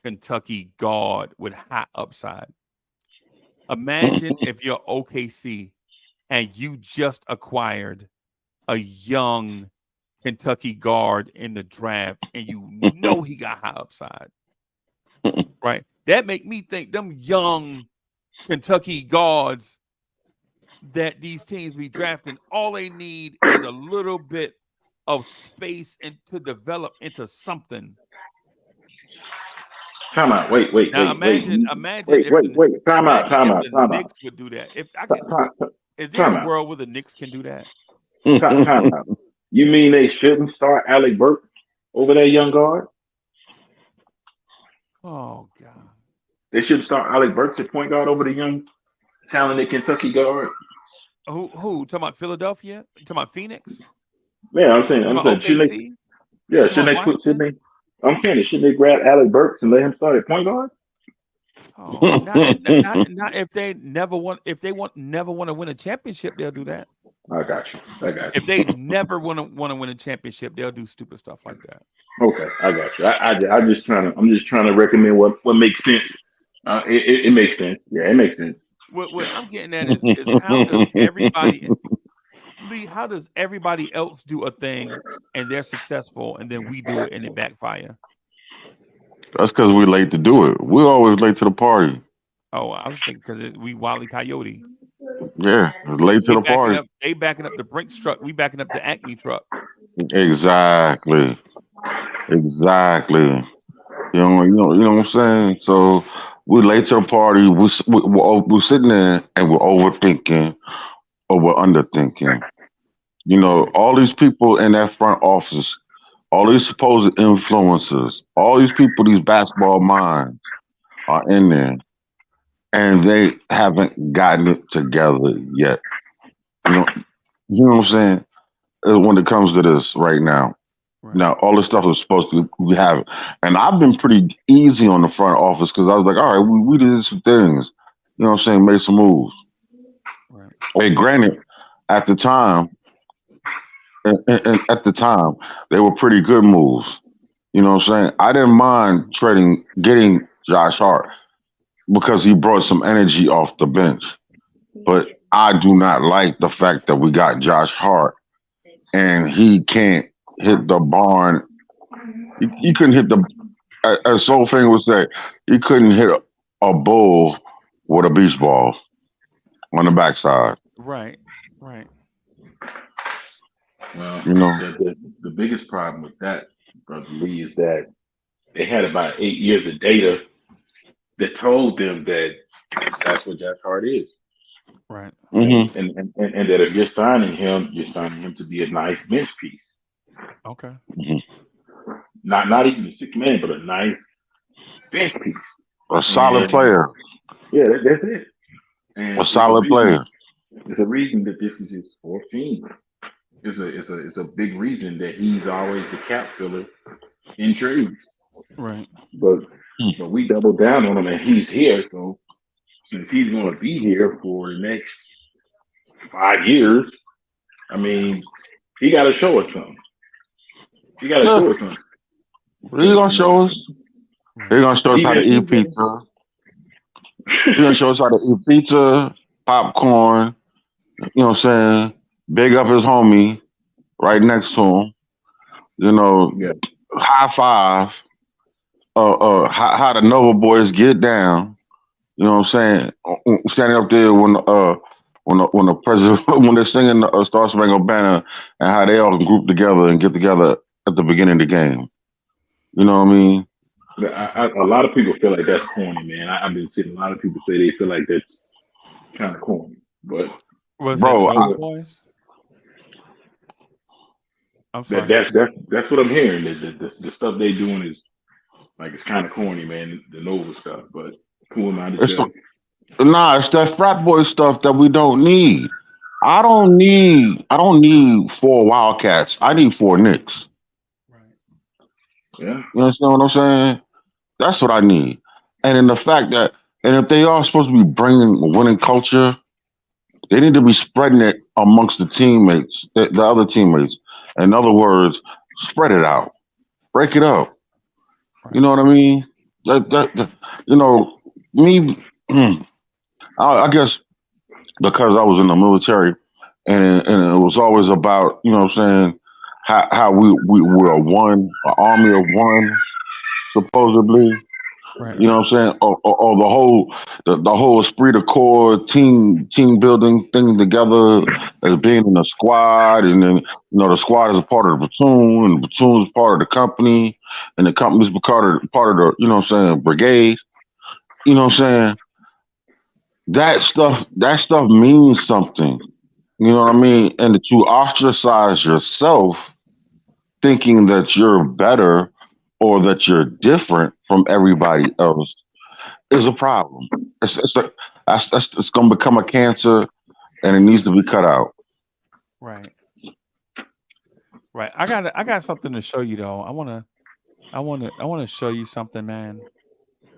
Kentucky guard with high upside. Imagine if you're OKC and you just acquired a young Kentucky guard in the draft and you know he got high upside. Right? That make me think them young Kentucky guards that these teams be drafting, all they need is a little bit of space and to develop into something. Time out. Wait. Now imagine Time out. The Knicks would do that. If I could, is there a world where the Knicks can do that? Time out. You mean they shouldn't start Alec Burks over that young guard? Oh God. They should start Alec Burks at point guard over the young, talented Kentucky guard. Who? Talking about Philadelphia? Talking about Phoenix? Yeah, I'm saying. OKC? Should they grab Alec Burks and let him start at point guard? Oh, not if they never want. If they never want to win a championship, they'll do that. I got you. If they never want to win a championship, they'll do stupid stuff like that. Okay, I got you. I'm just trying to recommend what makes sense. It makes sense. Yeah, it makes sense. What I'm getting at is how does everybody, Lee? How does everybody else do a thing and they're successful, and then we do it and it backfire? That's because we're late to do it. We're always late to the party. Oh, I was thinking because we Wile E. Coyote. Yeah, late to the party. They backing up the Brinks truck. We backing up the Acme truck. Exactly. You know what I'm saying? So we're late to the party. We're sitting there and we're overthinking or we're underthinking. All these people in that front office, all these supposed influencers, all these people, these basketball minds are in there, and they haven't gotten it together yet. You know what I'm saying? When it comes to this right now. Right. Now, all this stuff is supposed to be having. And I've been pretty easy on the front office because I was like, all right, we did some things. You know what I'm saying? Made some moves. Right. Hey, granted, at the time, and at the time, they were pretty good moves. You know what I'm saying? I didn't mind getting Josh Hart because he brought some energy off the bench. But I do not like the fact that we got Josh Hart and he can't hit the barn. He couldn't hit the, as Soul Finger would say, he couldn't hit a bull with a beach ball on the backside. Right. Right. Well, You know, the biggest problem with that, Brother Lee, is that they had about 8 years of data that told them that that's what Josh Hart is. Right. hmm And that if you're signing him to be a nice bench piece. Okay. hmm Not even a six man, but a nice bench piece. a solid And player, yeah, that's it. a And solid player. it's a reason that this is his fourth team. It's a big reason that he's always the cap filler in trades. Right. But Hmm. but we doubled down on him and he's here. So since he's gonna be here for the next 5 years, I mean, he gotta show us something. He gotta Yeah, show us something. he Because gonna show us. He Right. gonna show us how even to if eat he pizza. He gonna show us how to eat pizza, popcorn. You know what I'm saying? Big up his homie right next to him. You know, yeah, high five. How the Nova boys get down. You know what I'm saying? Standing up there when the president when they're singing the Star Spangled Banner and how they all group together and get together at the beginning of the game. You know what I mean? A lot of people feel like that's corny, man. I've been seeing a lot of people say they feel like that's kind of corny, but Was it Bro, you know Nova what? Boys? I'm That sorry. that's what I'm hearing. The stuff they doing is like it's kind of corny, man. The Nova stuff, but who am I to it's judge? it's that frat boy stuff that we don't need. I don't need four Wildcats. I need four Knicks. Right. Yeah, You understand what I'm saying? That's what I need. And in the fact that, and if they are supposed to be bringing winning culture, they need to be spreading it amongst the teammates, the other teammates. In other words, spread it out, break it up. You Right. know what I mean? That you know, me. I guess because I was in the military, and it was always about you know what I'm saying how we were one, an army of one, supposedly. Right. You know what I'm saying? Or the whole esprit de corps team building thing together as being in a squad, and then the squad is a part of the platoon, and the platoon is part of the company, and the company's part of the you know what I'm saying brigade. You know what I'm saying? That stuff means something. You know what I mean? And that you ostracize yourself thinking that you're better or that you're different from everybody else is a problem. It's a, it's going to become a cancer and it needs to be cut out. Right. Right. I got something to show you though. I wanna show you something, man.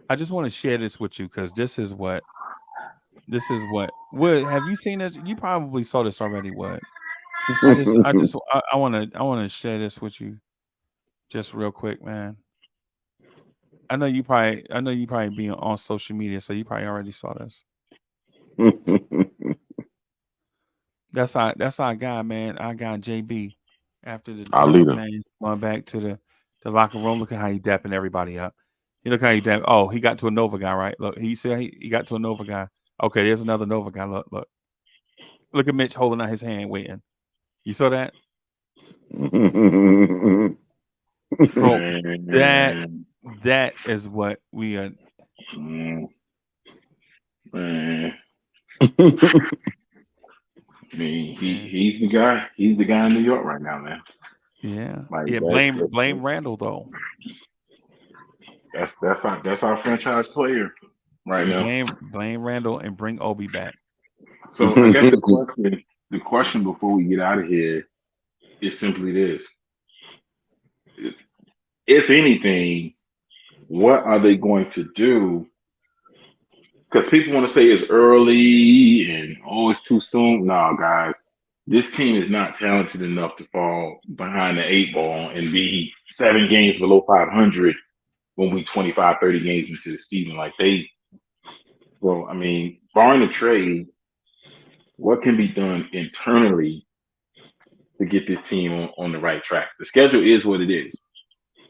I just want to share this with you because this is what have you seen this? You probably saw this already. What I want to share this with you just real quick, man. I know you probably being on social media, so you probably already saw this. That's our guy, man. Our guy JB. After the Our dub, leader. man, going back to the locker room. Look at how he dapping everybody up. He look how he dap. Oh, he got to a Nova guy, right? Look, he said he got to a Nova guy. Okay, there's another Nova guy. Look at Mitch holding out his hand, waiting. You saw that, bro? That man, that is what we are. mm, man. I mean, Man. he's the guy. He's the guy in New York right now, man. Yeah, Like yeah. Blame Randall though. that's our franchise player right now. Blame Randall and bring Obi back. So I guess the question before we get out of here is simply this: if anything, what are they going to do? Because people want to say it's early and oh, it's too soon. No, guys, this team is not talented enough to fall behind the 8 ball and be 7 games below 500 when we 25, 30 games into the season. So I mean, barring the trade, what can be done internally to get this team on the right track? The schedule is what it is.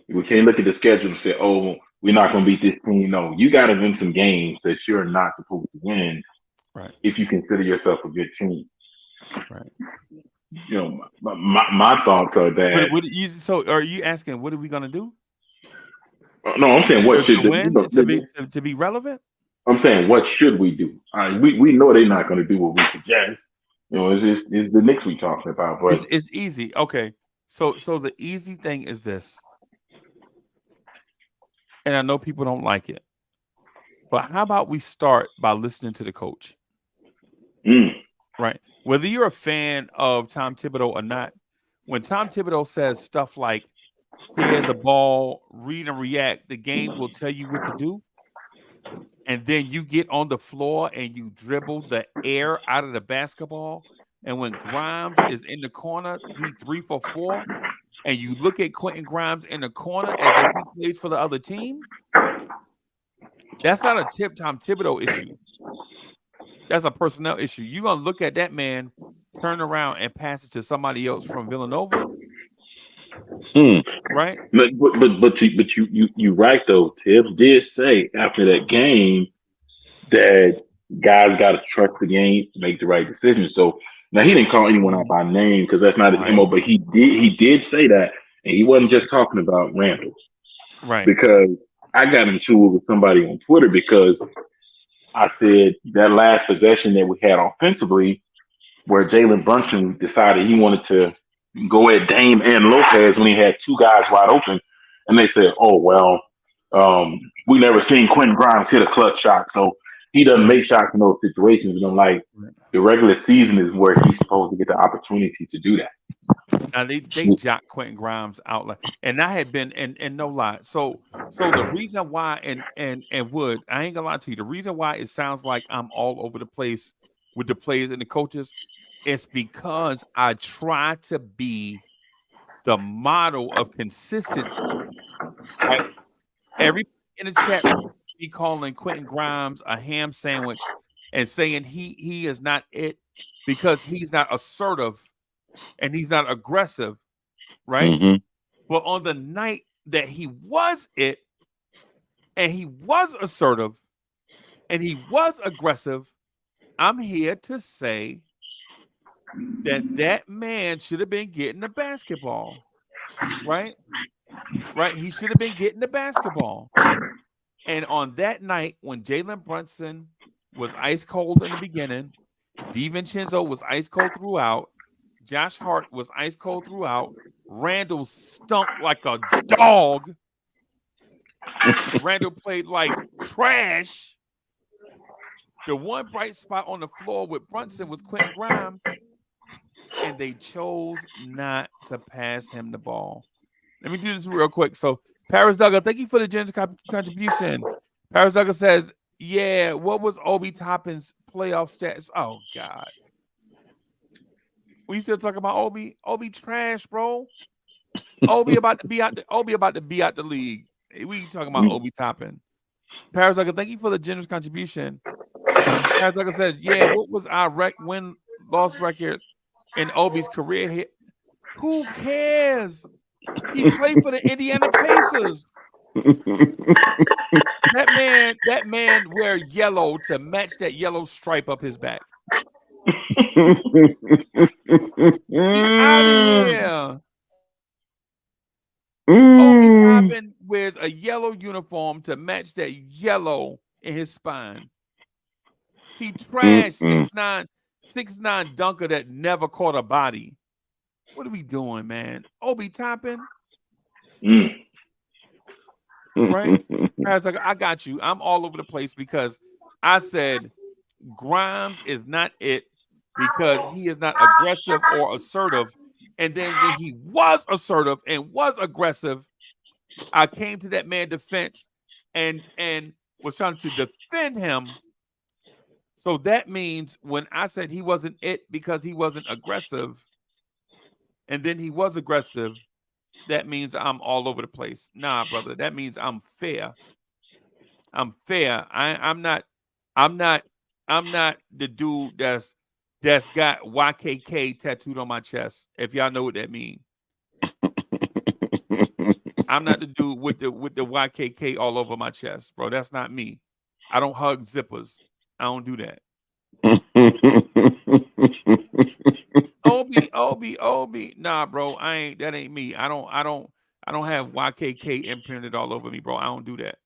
We can't look at the schedule and say, "Oh, we're not going to beat this team." No, you got to win some games that you're not supposed to win, right? If you consider yourself a good team, right? You know, my thoughts are that. So, are you asking what are we gonna do? No, I'm saying what To should win, to be relevant? I'm saying what should we do? We know they're not going to do what we suggest. You know, it's the Knicks we talking about, but It's easy. Okay, so the easy thing is this, and I know people don't like it, but how about we start by listening to the coach? Right. Whether you're a fan of Tom Thibodeau or not, when Tom Thibodeau says stuff like share the ball, read and react, the game will tell you what to do. And then you get on the floor and you dribble the air out of the basketball. And when Grimes is in the corner, he 3 for 4. And you look at Quentin Grimes in the corner as if he plays for the other team. That's not a Tom Thibodeau issue. That's a personnel issue. You're gonna look at that man, turn around and pass it to somebody else from Villanova, right? But you right though. Tibbs did say after that game that guys got to trust the game, make the right decision. So now he didn't call anyone out by name because that's not his Right. MO, but he did say that, and he wasn't just talking about Randall, Right? because I got into it with somebody on Twitter because I said that last possession that we had offensively, where Jalen Brunson decided he wanted to go at Dame and Lopez when he had 2 guys wide open, and they said, "Oh well, we never seen Quentin Grimes hit a clutch shot, so he doesn't make shots in those situations." And I'm like, the regular season is where he's supposed to get the opportunity to do that. Now they jock Quentin Grimes out, and I had been and no lie. So the reason why and Wood, I ain't gonna lie to you, the reason why it sounds like I'm all over the place with the players and the coaches is because I try to be the model of consistency. Right? Everybody in the chat be calling Quentin Grimes a ham sandwich and saying he is not it because he's not assertive and he's not aggressive, right? Mm-hmm. But on the night that he was it, and he was assertive, and he was aggressive, I'm here to say that man should have been getting the basketball, right? Right? He should have been getting the basketball. And on that night, when Jalen Brunson was ice cold in the beginning, DiVincenzo was ice cold throughout, Josh Hart was ice cold throughout, Randall stunk like a dog. Randall played like trash. The one bright spot on the floor with Brunson was Quentin Grimes, and they chose not to pass him the ball. Let me do this real quick. So, Paris Duggar, thank you for the generous contribution. Paris Duggar says, yeah, what was Obi Toppin's playoff stats? Oh, God. We still talking about Obi? Obi trash, bro. Obi about to be out the league. We talking about Obi Toppin. Paris Duggar, thank you for the generous contribution. Paris Duggar says, yeah, what was our win-loss record in Obi's career hit? Who cares? He played for the Indiana Pacers. That man wear yellow to match that yellow stripe up his back. Get out of here. Obi Toppin wears a yellow uniform to match that yellow in his spine. He trashed 6'9" dunker that never caught a body. What are we doing, man? Obi Toppin? Right? I got you. I'm all over the place because I said Grimes is not it because he is not aggressive or assertive. And then when he was assertive and was aggressive, I came to that man's defense and was trying to defend him So that means when I said he wasn't it because he wasn't aggressive, and then he was aggressive, that means I'm all over the place. Nah, brother, that means I'm fair. I'm fair. I'm not. I'm not. I'm not the dude that's got YKK tattooed on my chest. If y'all know what that means, I'm not the dude with the YKK all over my chest, bro. That's not me. I don't hug zippers. I don't do that. Obi. Nah, bro. I ain't. That ain't me. I don't have YKK imprinted all over me, bro. I don't do that.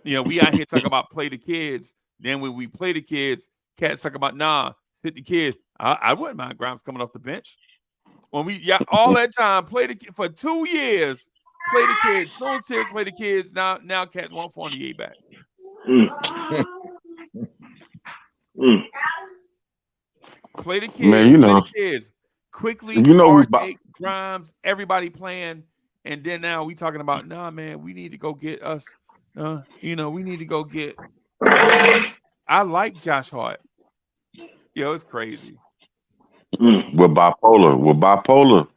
You know, we out here talking about play the kids. Then when we play the kids, cats talk about sit the kid. I wouldn't mind Grimes coming off the bench. When we all that time play the for 2 years, play the kids. No serious play the kids. Now cats want Fournier back. Play the kids. Man, you know, play the kids quickly. You know, RJ, Grimes, everybody playing, and then now we talking about man, we need to go get us. We need to go get. I like Josh Hart. Yo, it's crazy. We're bipolar.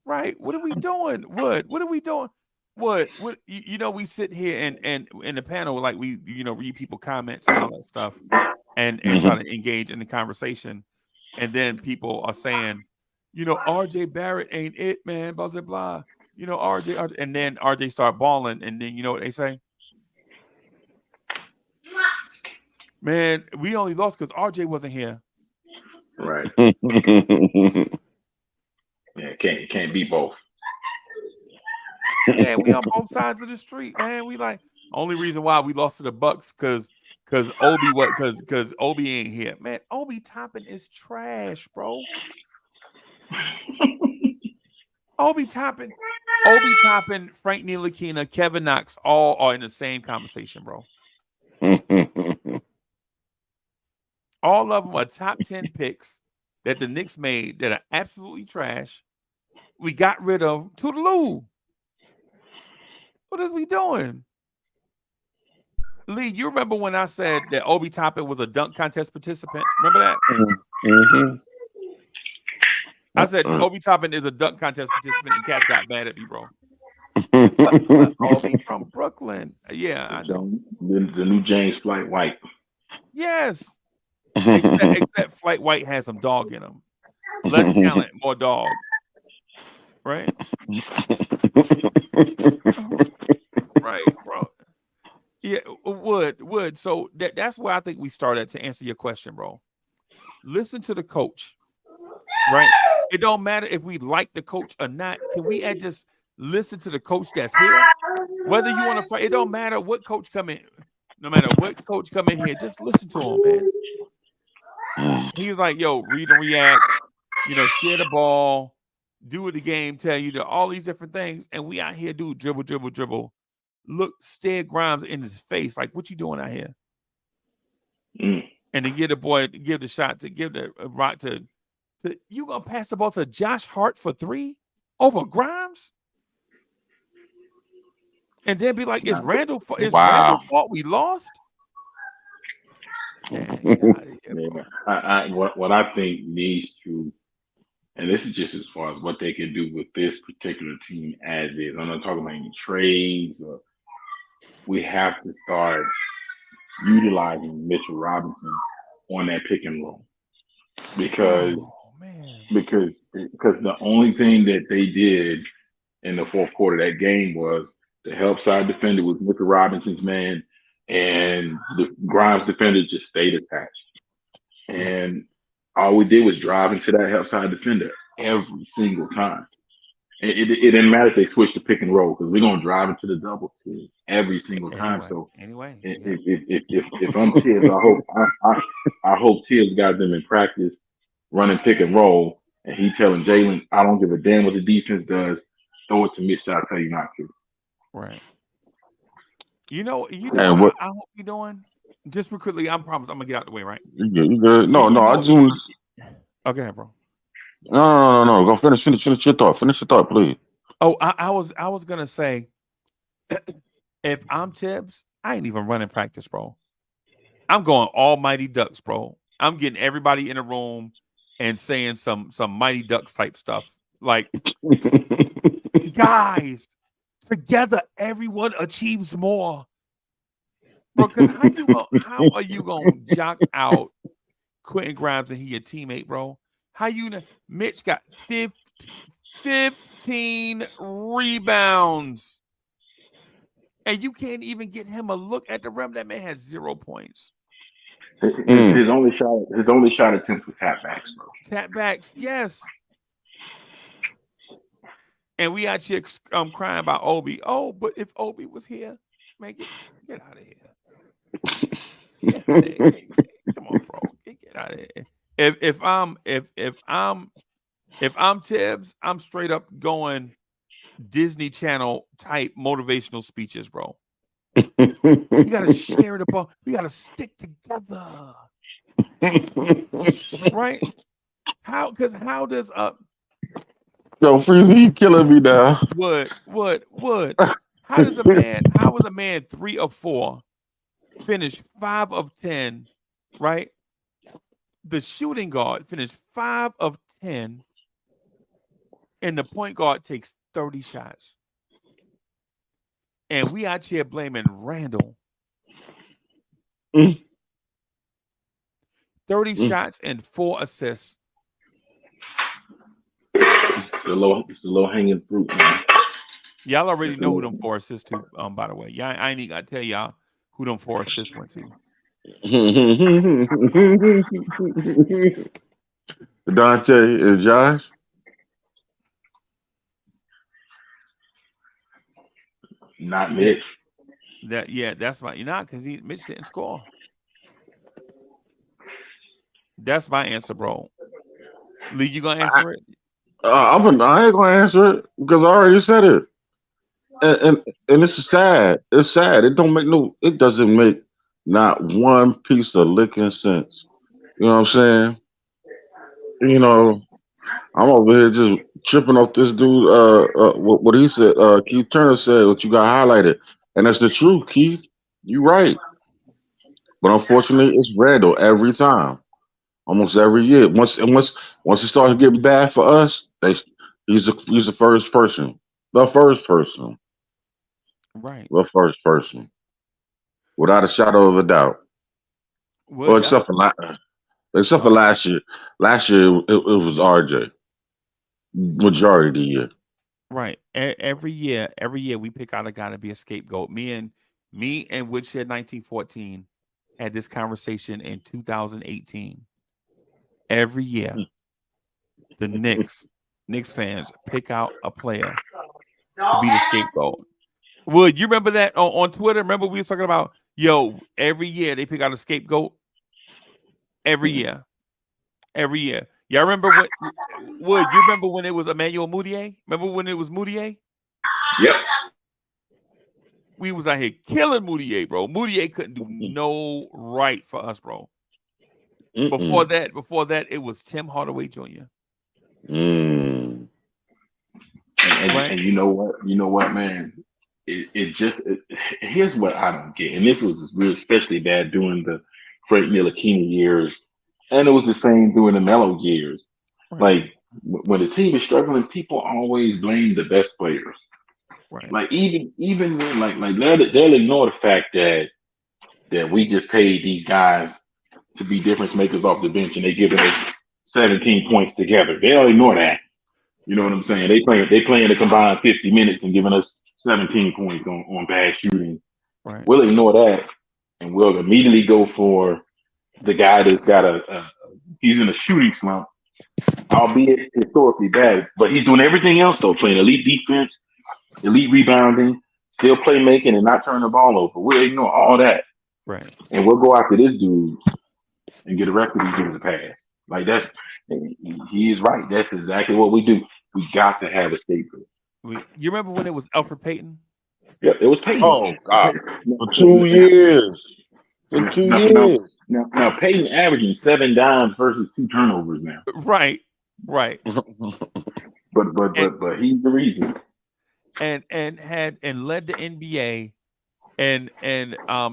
Right. What are we doing? What are we doing? What we sit here and in the panel, like we read people comments and all that stuff and try to engage in the conversation. And then people are saying, RJ Barrett ain't it, man, blah, blah, blah. RJ, and then RJ start balling, and then you know what they say? Man, we only lost because RJ wasn't here. Right. Yeah, can't be both. Yeah, we on both sides of the street, man. We like only reason why we lost to the Bucks because Obi ain't here. Man, Obi Toppin is trash, bro. Obi Toppin, Frank Ntilikina, Kevin Knox, all are in the same conversation, bro. All of them are top 10 picks that the Knicks made that are absolutely trash. We got rid of Toodaloo. What is we doing? Lee, you remember when I said that Obi Toppin was a dunk contest participant? Remember that? Mm-hmm. I said Obi Toppin is a dunk contest participant, and cats got mad at me, bro. but Obi from Brooklyn. Yeah, I know. The new James Flight White. Yes. Except Flight White has some dog in him. Less talent, more dog. Right? Right, bro. Yeah, would. So that's where I think we start at to answer your question, bro. Listen to the coach. Right? It don't matter if we like the coach or not. Can we just listen to the coach that's here? Whether you want to fight, it don't matter what coach come in. No matter what coach come in here, just listen to him, man. He was like, yo, read and react, share the ball, do what the game tell you, all these different things. And we out here do dribble. Look, stare Grimes in his face. Like, what you doing out here? And then give the shot to give the rock to you gonna pass the ball to Josh Hart for 3 over Grimes? And then be like, is Randall fault we lost? What I think needs to, and this is just as far as what they can do with this particular team as is. I'm not talking about any trades. We have to start utilizing Mitchell Robinson on that pick and roll because the only thing that they did in the fourth quarter of that game was the help side defender was Mitchell Robinson's man, and the Grimes defender just stayed attached. And all we did was drive into that help side defender every single time. It didn't matter if they switched to pick and roll because we're gonna drive into the double team every single time. If I'm Tibbs, I hope Tibbs got them in practice running pick and roll, and he telling Jalen, I don't give a damn what the defense does. Throw it to Mitch. I'll tell you not to. Right. What I hope you're doing. Just real quickly, I promise I'm gonna get out the way, right? You good. No, I just want to. Okay, bro. No. Go finish your thought. Finish your thought, please. Oh, I was gonna say, if I'm Tibbs, I ain't even running practice, bro. I'm going all Mighty Ducks, bro. I'm getting everybody in a room and saying some Mighty Ducks type stuff. Like, guys, together everyone achieves more. Bro, because how are you gonna jock out Quentin Grimes and he your teammate, bro? How you know Mitch got 15 rebounds. And you can't even get him a look at the rim. That man has 0 points. His only shot attempts were tap backs, bro. Tap backs, yes. And we out here crying about Obi. Oh, but if Obi was here, man, get out of here. Get out of here. Come on, bro. Get out of here. If I'm Tibbs, I'm straight up going Disney Channel type motivational speeches, bro. We gotta share the ball. We gotta stick together. Right? How does Yo, Freezie, you killing me now. Wood. How is a man 3 of 4 finish 5 of 10, right? The shooting guard finished 5 of 10, and the point guard takes 30 shots. And we out here blaming Randall. 30 shots and 4 assists. It's the low hanging fruit, man. Y'all already know who them 4 assists to, by the way. Y'all, I ain't gotta tell y'all who them 4 assists went to. Dante and Josh. Not Mitch. That's my because Mitch didn't score. That's my answer, bro. Lee, you gonna answer it? I ain't gonna answer it because I already said it. And it's sad. It's sad. It doesn't make not one piece of licking sense. You know what I'm saying? You know, I'm over here just tripping off this dude. What he said. Keith Turner said what you got highlighted, and that's the truth, Keith. You right. But unfortunately, it's Randall every time, almost every year. Once it starts getting bad for us, he's the first person. The first person. Right. The first person. Without a shadow of a doubt. Well, except for last year. Last year it was RJ. Majority of the year. Right. Every year we pick out a guy to be a scapegoat. Me and Woodshed 1914 had this conversation in 2018. Every year, the Knicks fans pick out a player to be the scapegoat. Wood, you remember that on Twitter? Remember we were talking about, every year they pick out a scapegoat? Every year. Y'all remember Wood, you remember when it was Emmanuel Mudiay? Remember when it was Mudiay? Yep. We was out here killing Mudiay, bro. Mudiay couldn't do no right for us, bro. Before that, it was Tim Hardaway Jr. And you know what, man? Here's what I don't get, and this was really especially bad during the Frank Ntilikina years, and it was the same during the Melo years. Right. Like when the team is struggling, people always blame the best players. Right. Like even when like they'll ignore the fact that we just paid these guys to be difference makers off the bench, and they giving us 17 points together. They'll ignore that. You know what I'm saying? They playing a combined 50 minutes and giving us 17 points on bad shooting. Right. We'll ignore that, and we'll immediately go for the guy that's got he's in a shooting slump, albeit historically bad, but he's doing everything else though, playing elite defense, elite rebounding, still playmaking, and not turning the ball over. We'll ignore all that. Right. And we'll go after this dude and get the rest of these dudes a pass. Like he is right. That's exactly what we do. We got to have a scapegoat. You remember when it was Alfred Payton? Yeah, it was Payton. Oh God, for 2 years. For 2 years. Now Payton averaging 7 dimes versus 2 turnovers now. Right. But he's the reason. And led the NBA and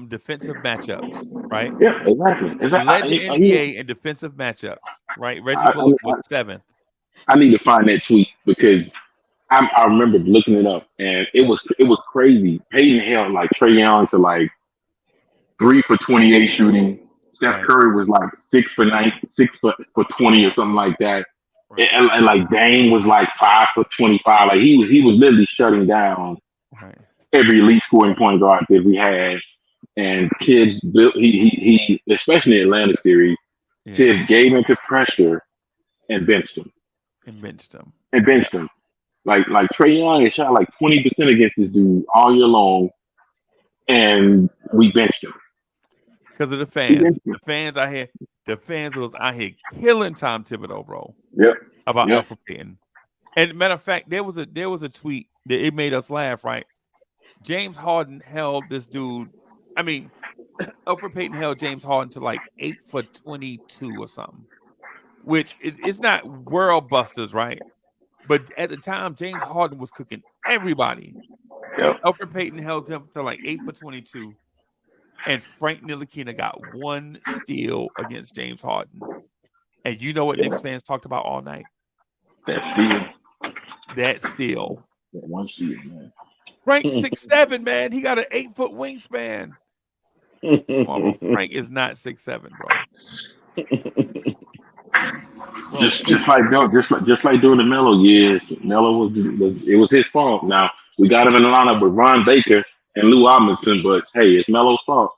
defensive matchups, right? Yeah, exactly. Led the NBA in defensive matchups, right? Reggie I, Bullock I, was 7th. I need to find that tweet because I remember looking it up and it was crazy. Peyton held like Trey Young to like 3 for 28 shooting. Steph Right, Curry was like 6 for 9, 6 for 20 or something like that. right, And like Dame was like 5 for 25. Like he was literally shutting down right. every elite scoring point guard that we had. And Tibbs built he especially in the Atlanta series, Yeah, Tibbs gave into pressure and benched him. and benched him. And Yeah, benched him. Like Trey Young had shot like 20% against this dude all year long, and we benched him. because of the We fans. benched him. The fans was out here killing Tom Thibodeau, bro, Yep. about Yep. Alfred Payton. And matter of fact, there was a tweet that it made us laugh, right? James Harden held this dude. I mean, Alfred Payton held James Harden to like 8 for 22 or something, which it's not world busters, right? But at the time, James Harden was cooking everybody. Yep. Alfred Payton held him to like 8 for 22, and Frank Ntilikina got 1 steal against James Harden. And you know what Yeah. Knicks fans talked about all night? That steal. That steal. That one steal, man. Frank 6'7", man. He got an 8-foot wingspan. Come on, bro. Frank is not 6'7", bro. Just like during the Melo years, Melo was his fault. Now we got him in the lineup with Ron Baker and Lou Robinson, but hey, it's Melo's fault.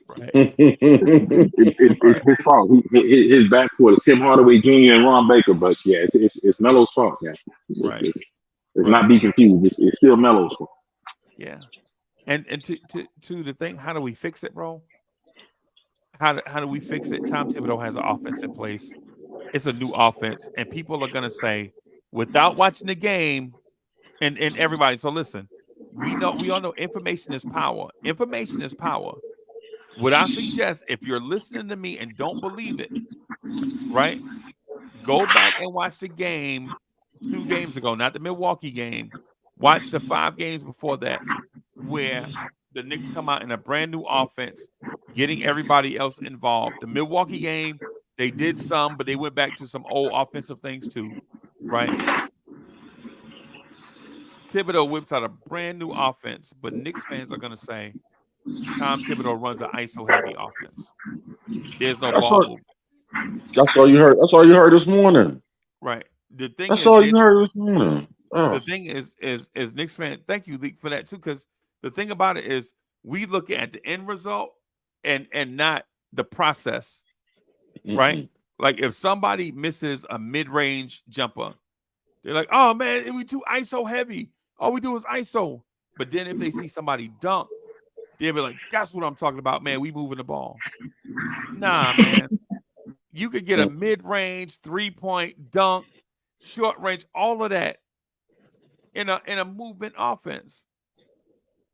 Right. It's his fault. His backcourt is Tim Hardaway Jr. and Ron Baker, but yeah, it's Melo's fault. Yeah, Right. It's not be confused. It's still Melo's fault. Yeah. And to the thing, how do we fix it, bro? How do we fix it? Tom Thibodeau has an offense in place. It's a new offense, and people are gonna say, without watching the game, and everybody. So listen, we all know information is power. Information is power. What I suggest, if you're listening to me and don't believe it, right? Go back and watch the game 2 games ago, not the Milwaukee game. Watch the 5 games before that, where the Knicks come out in a brand new offense, getting everybody else involved. The Milwaukee game, they did some, but they went back to some old offensive things too, right? Thibodeau whips out a brand new offense, but Knicks fans are going to say Tom Thibodeau runs an ISO heavy offense. There's no ball movement. That's all you heard. That's all you heard this morning. Right. The thing That's is, all you heard this morning. Oh. the thing is Knicks fan. Thank you, Leak, for that too. Because the thing about it is, we look at the end result and not the process, right? Like if somebody misses a mid-range jumper, they're like, "Oh man, we too ISO heavy. All we do is ISO." But then if they see somebody dunk, they'll be like, "That's what I'm talking about, man. We moving the ball." Nah, man. You could get a mid-range 3-point dunk, short range, all of that in a movement offense,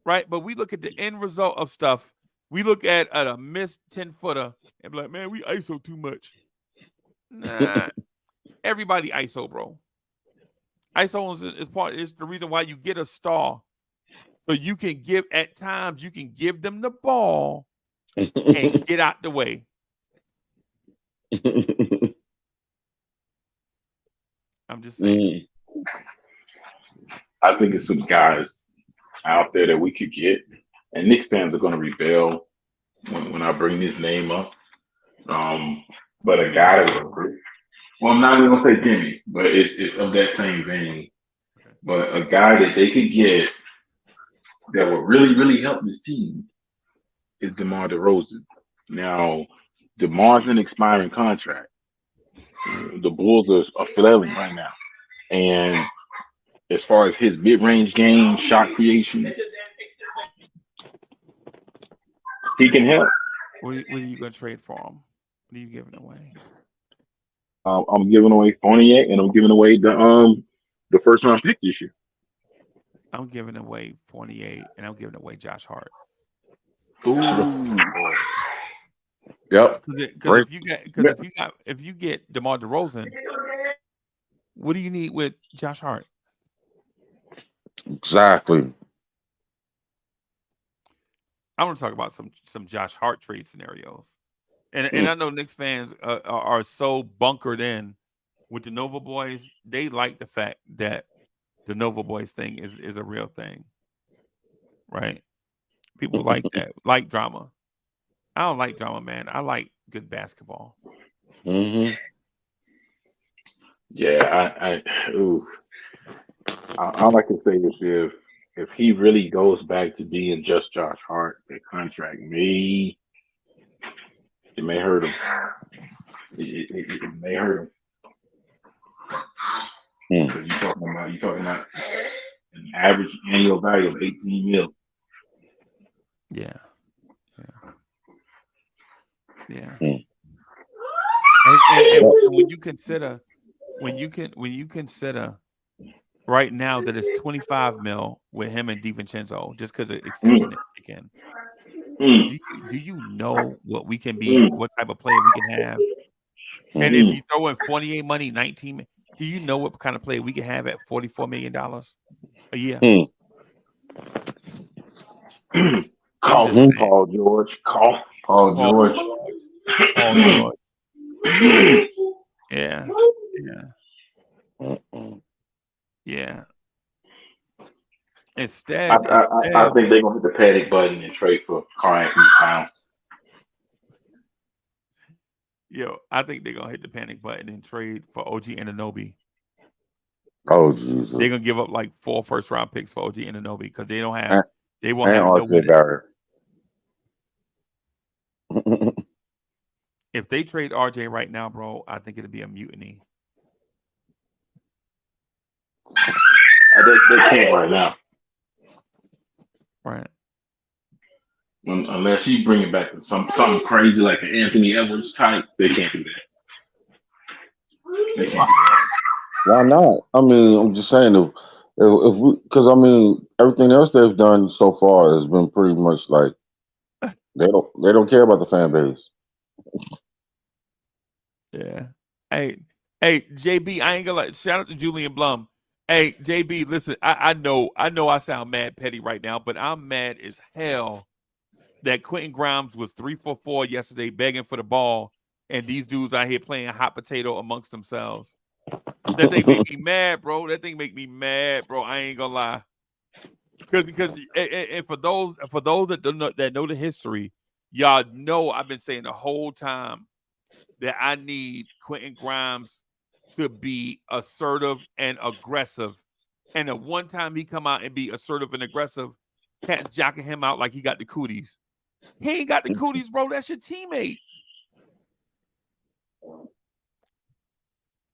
right? But we look at the end result of stuff. We look at a missed 10-footer and be like, "Man, we ISO too much." Nah, everybody ISO, bro. ISO is the reason why you get a star. So you can give them the ball and get out the way. I'm just saying. I think it's some guys out there that we could get, and Knicks fans are going to rebel when I bring his name up. But a guy that was, well, I'm not even going to say Jimmy, but it's of that same vein. But a guy that they could get that would really, really help this team is DeMar DeRozan. Now, DeMar's an expiring contract. The Bulls are flailing right now. And as far as his mid-range game, shot creation, he can help. What are you going to trade for him? What are you giving away? I'm giving away Fournier, and I'm giving away the first round pick this year. I'm giving away 28, and I'm giving away Josh Hart. Ooh. Yep. Because if you get DeMar DeRozan, what do you need with Josh Hart? Exactly. I want to talk about some Josh Hart trade scenarios. And I know Knicks fans are so bunkered in with the Nova Boys. They like the fact that the Nova Boys thing is a real thing, right? People like that, like drama. I don't like drama, man. I like good basketball. Mm-hmm. Yeah, I like to say is if he really goes back to being just Josh Hart, the contract may it may hurt him. It may hurt him because you're talking about an average annual value of 18 mil. Yeah, yeah. Mm. And when you consider right now that it's 25 mil with him and DiVincenzo just because of extension Mm, again. mm, Do you know what we can be, mm, what type of player we can have? And if mm, you throw in 48 money, 19, do you know what kind of player we can have at $44 million a year? mm. I'm Call just Mm-hmm. saying. Paul George. Call Paul Paul George. George. Paul George. Yeah. Mm-mm. Yeah. I, Instead, I think they're gonna hit the panic button and trade for Karl Anthony Towns. I think they're gonna hit the panic button and trade for OG Anunoby. Oh They're Jesus. gonna give up like 4 first-round picks for OG Anunoby because they won't And, have no RJ winning. Barrett. If they trade RJ right now, bro, I think it'd be a mutiny. They can't right now Right. unless you bring it back to something crazy like an Anthony Edwards type. They can't do that. They can't do Why not? I mean, I'm just saying if we, because I mean, everything else they've done so far has been pretty much like they don't care about the fan base. Yeah. Hey, JB, I ain't gonna lie. Shout out to Julian Blum. Hey, JB, listen, I know I sound mad petty right now, but I'm mad as hell that Quentin Grimes was 3 for 4 yesterday begging for the ball, and these dudes out here playing hot potato amongst themselves. That thing make me mad, bro. That thing make me mad, bro. I ain't gonna lie. Because and for those that don't know, that know the history, y'all know I've been saying the whole time that I need Quentin Grimes to be assertive and aggressive. And the one time he come out and be assertive and aggressive, cats jocking him out like he got the cooties. He ain't got the cooties, bro. That's your teammate.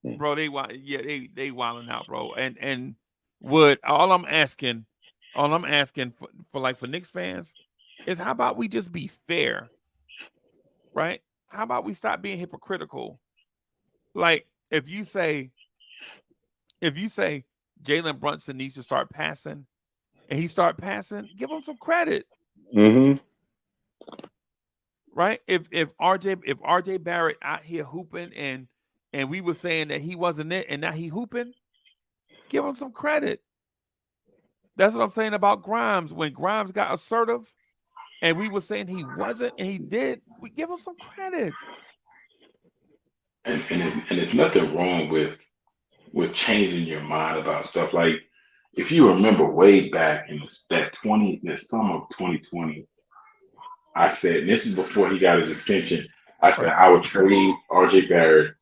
Bro, they wilding out, bro. And what all I'm asking for Knicks fans is how about we just be fair, right? How about we stop being hypocritical? Like if you say Jalen Brunson needs to start passing and he start passing, give him some credit. Mm-hmm. Right? If RJ Barrett out here hooping and we were saying that he wasn't it and now he hooping, give him some credit. That's what I'm saying about Grimes. When Grimes got assertive and we were saying he wasn't and he did, we give him some credit. and there's nothing wrong with changing your mind about stuff. Like if you remember way back in the summer of 2020, I said, and this is before he got his extension. I said Right. I would trade RJ Barrett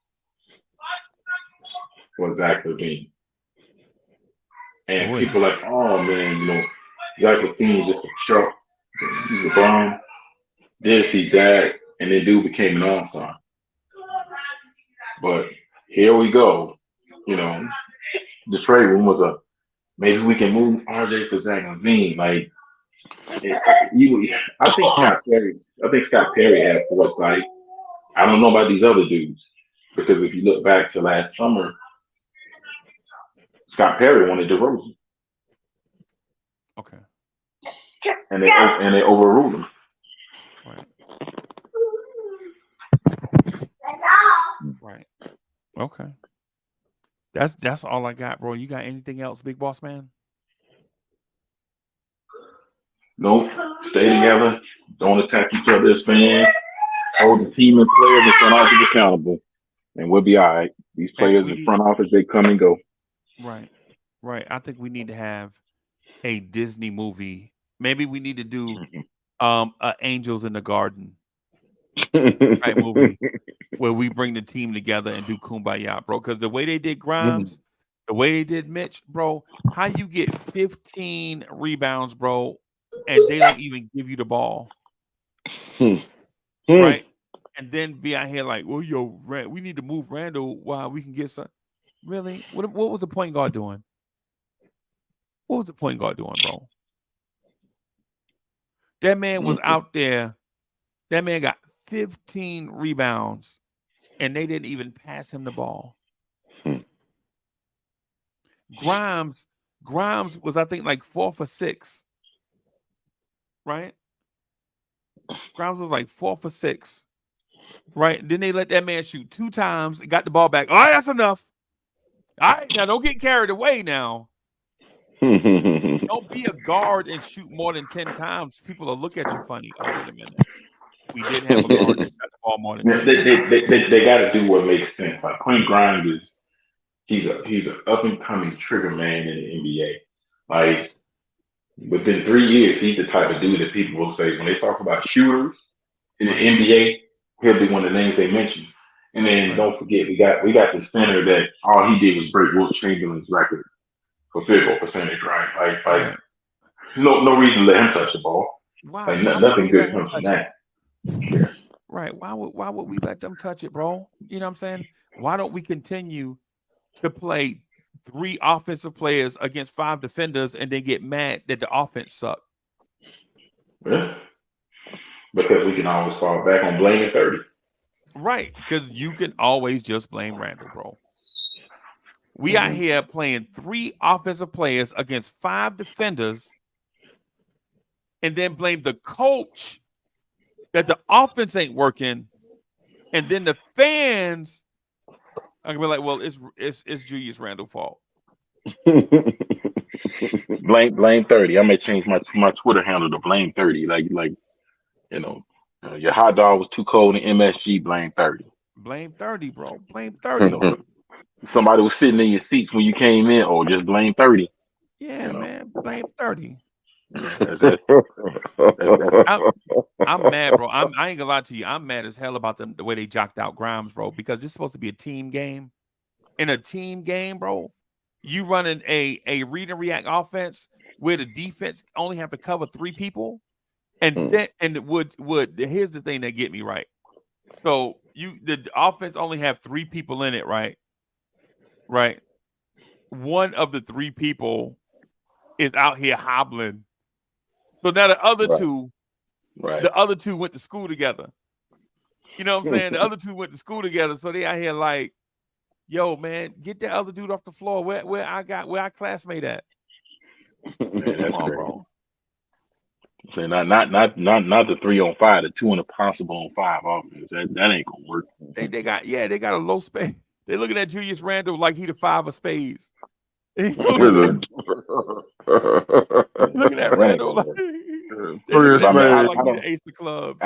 for Zach LaVine. And Boy. people are like, oh man, Zach LaVine is just a truck. He's a bum. This, he's that. And then dude became an all-star. But here we go. You know, the trade room was maybe we can move RJ for Zach LaVine. Like, I think Scott Perry had foresight. I don't know about these other dudes because if you look back to last summer, Scott Perry wanted DeRozan, Okay. and they overruled him. Right. Right. Okay. That's all I got, bro. You got anything else, Big Boss Man? Nope. Stay together. Don't attack each other as fans. Hold the team and players in front office accountable, and we'll be all right. These And players we in need front office, they come and go. right, right. I think we need to have a Disney movie. Maybe we need to do Angels in the Garden type movie where we bring the team together and do Kumbaya, bro. Because the way they did Grimes, the way they did Mitch, bro, how you get 15 rebounds, bro, and they don't even give you the ball, right? And then be out here like, well, yo, we need to move Randall while we can get some. Really? What was the point guard doing? What was the point guard doing, bro? That man was out there. That man got 15 rebounds, and they didn't even pass him the ball. Grimes was, I think, like 4 for 6. Right? Grimes was like 4 for 6. Right? Then they let that man shoot 2 times and got the ball back. All right, that's enough. All right, now don't get carried away now. Don't be a guard and shoot more than 10 times. People will look at you funny. Oh, wait a minute. We did have a guard that shot the ball more than 10 They times. they got to do what makes sense. Like Quentin Grimes is he's an up and coming trigger man in the NBA. Like within 3 years, he's the type of dude that people will say when they talk about shooters in the NBA, he'll be one of the names they mention. And then don't forget we got the center that all he did was break Wilt Chamberlain's record for field goal percentage, right? Like no reason to let him touch the ball. Why Like would nothing we let good him comes from touch it? that. Yeah. Right. Why would we let them touch it, bro? You know what I'm saying? Why don't we continue to play 3 offensive players against 5 defenders and then get mad that the offense sucked? Yeah. Because we can always fall back on blaming 30. Right. Because you can always just blame Randall, bro. We out here playing 3 offensive players against 5 defenders and then blame the coach that the offense ain't working. And then the fans I can be like, well, it's Julius Randle's fault. blame 30. I may change my Twitter handle to blame 30. Like you know, your hot dog was too cold in MSG. Blame 30. Blame 30, bro. Blame 30. Somebody was sitting in your seats when you came in. Oh, just blame 30. Yeah, man. Blame 30. That's I'm mad, bro. I ain't gonna lie to you. I'm mad as hell about the way they jocked out Grimes, bro, because this is supposed to be a team game. In a team game, bro, you running a read and react offense where the defense only have to cover 3 people. And then here's the thing that get me right. So the offense only have 3 people in it, right? Right. One of the 3 people is out here hobbling. So now the other two, the other 2 went to school together. You know what I'm saying? The other 2 went to school together. So they out here like, yo, man, get that other dude off the floor. Where our classmate at? Come on, bro. So not the 3-on-5, the 2 and a possible on 5 offense. That ain't gonna work. They got a low space. They looking at Julius Randle like he the 5 of spades. You know what I'm looking at Randall like they looking at Randall like he's the ace of clubs.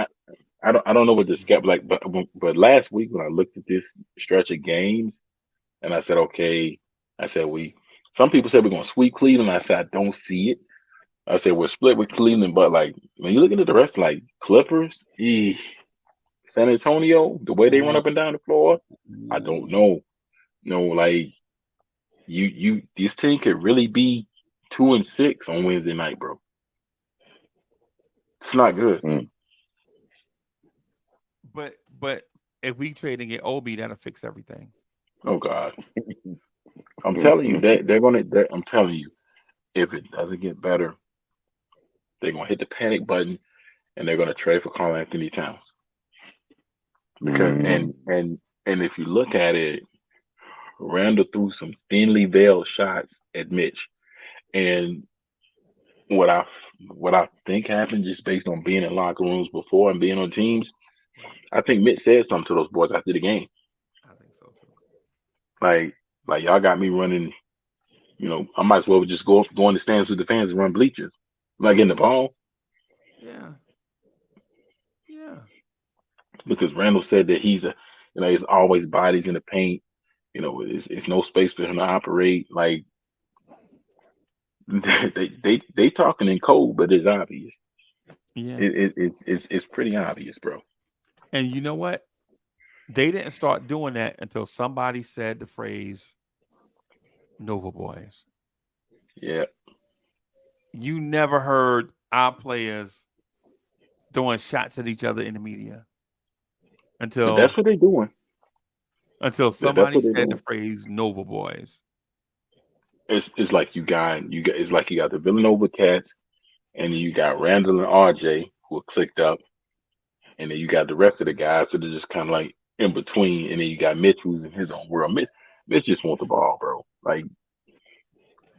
I don't know what this gap like, but last week when I looked at this stretch of games, and I said, okay, some people said we're gonna sweep Cleveland. I said I don't see it. I said we're split with Cleveland, but like when you're looking at the rest, like Clippers, San Antonio, the way they run up and down the floor, I don't know. No, like this team could really be 2-6 on Wednesday night, bro. It's not good. But if we trade and get Obi, that'll fix everything. Oh God, I'm telling you they're gonna. I'm telling you, if it doesn't get better, they're gonna hit the panic button and they're gonna trade for Karl Anthony Towns. Because and if you look at it, Randall threw some thinly veiled shots at Mitch, and what I think happened just based on being in locker rooms before and being on teams, I think Mitch said something to those boys after the game. I think so too. Like y'all got me running. You know, I might as well just go in the stands with the fans and run bleachers. I'm not getting the ball. Yeah. because Randall said that he's always bodies in the paint. It's no space for him to operate. Like they talking in code, but it's obvious. Yeah. It's pretty obvious, bro. And you know what? They didn't start doing that until somebody said the phrase Nova Boys. Yeah, You never heard our players throwing shots at each other in the media but that's until what they're doing. That's somebody what they're said the doing. phrase Nova Boys. It's like it's like you got the Villanova cats, and then you got Randall and RJ who are clicked up, and then you got the rest of the guys that are just kind of like in between, and then you got Mitch who's in his own world. Mitch just wants the ball, bro. Like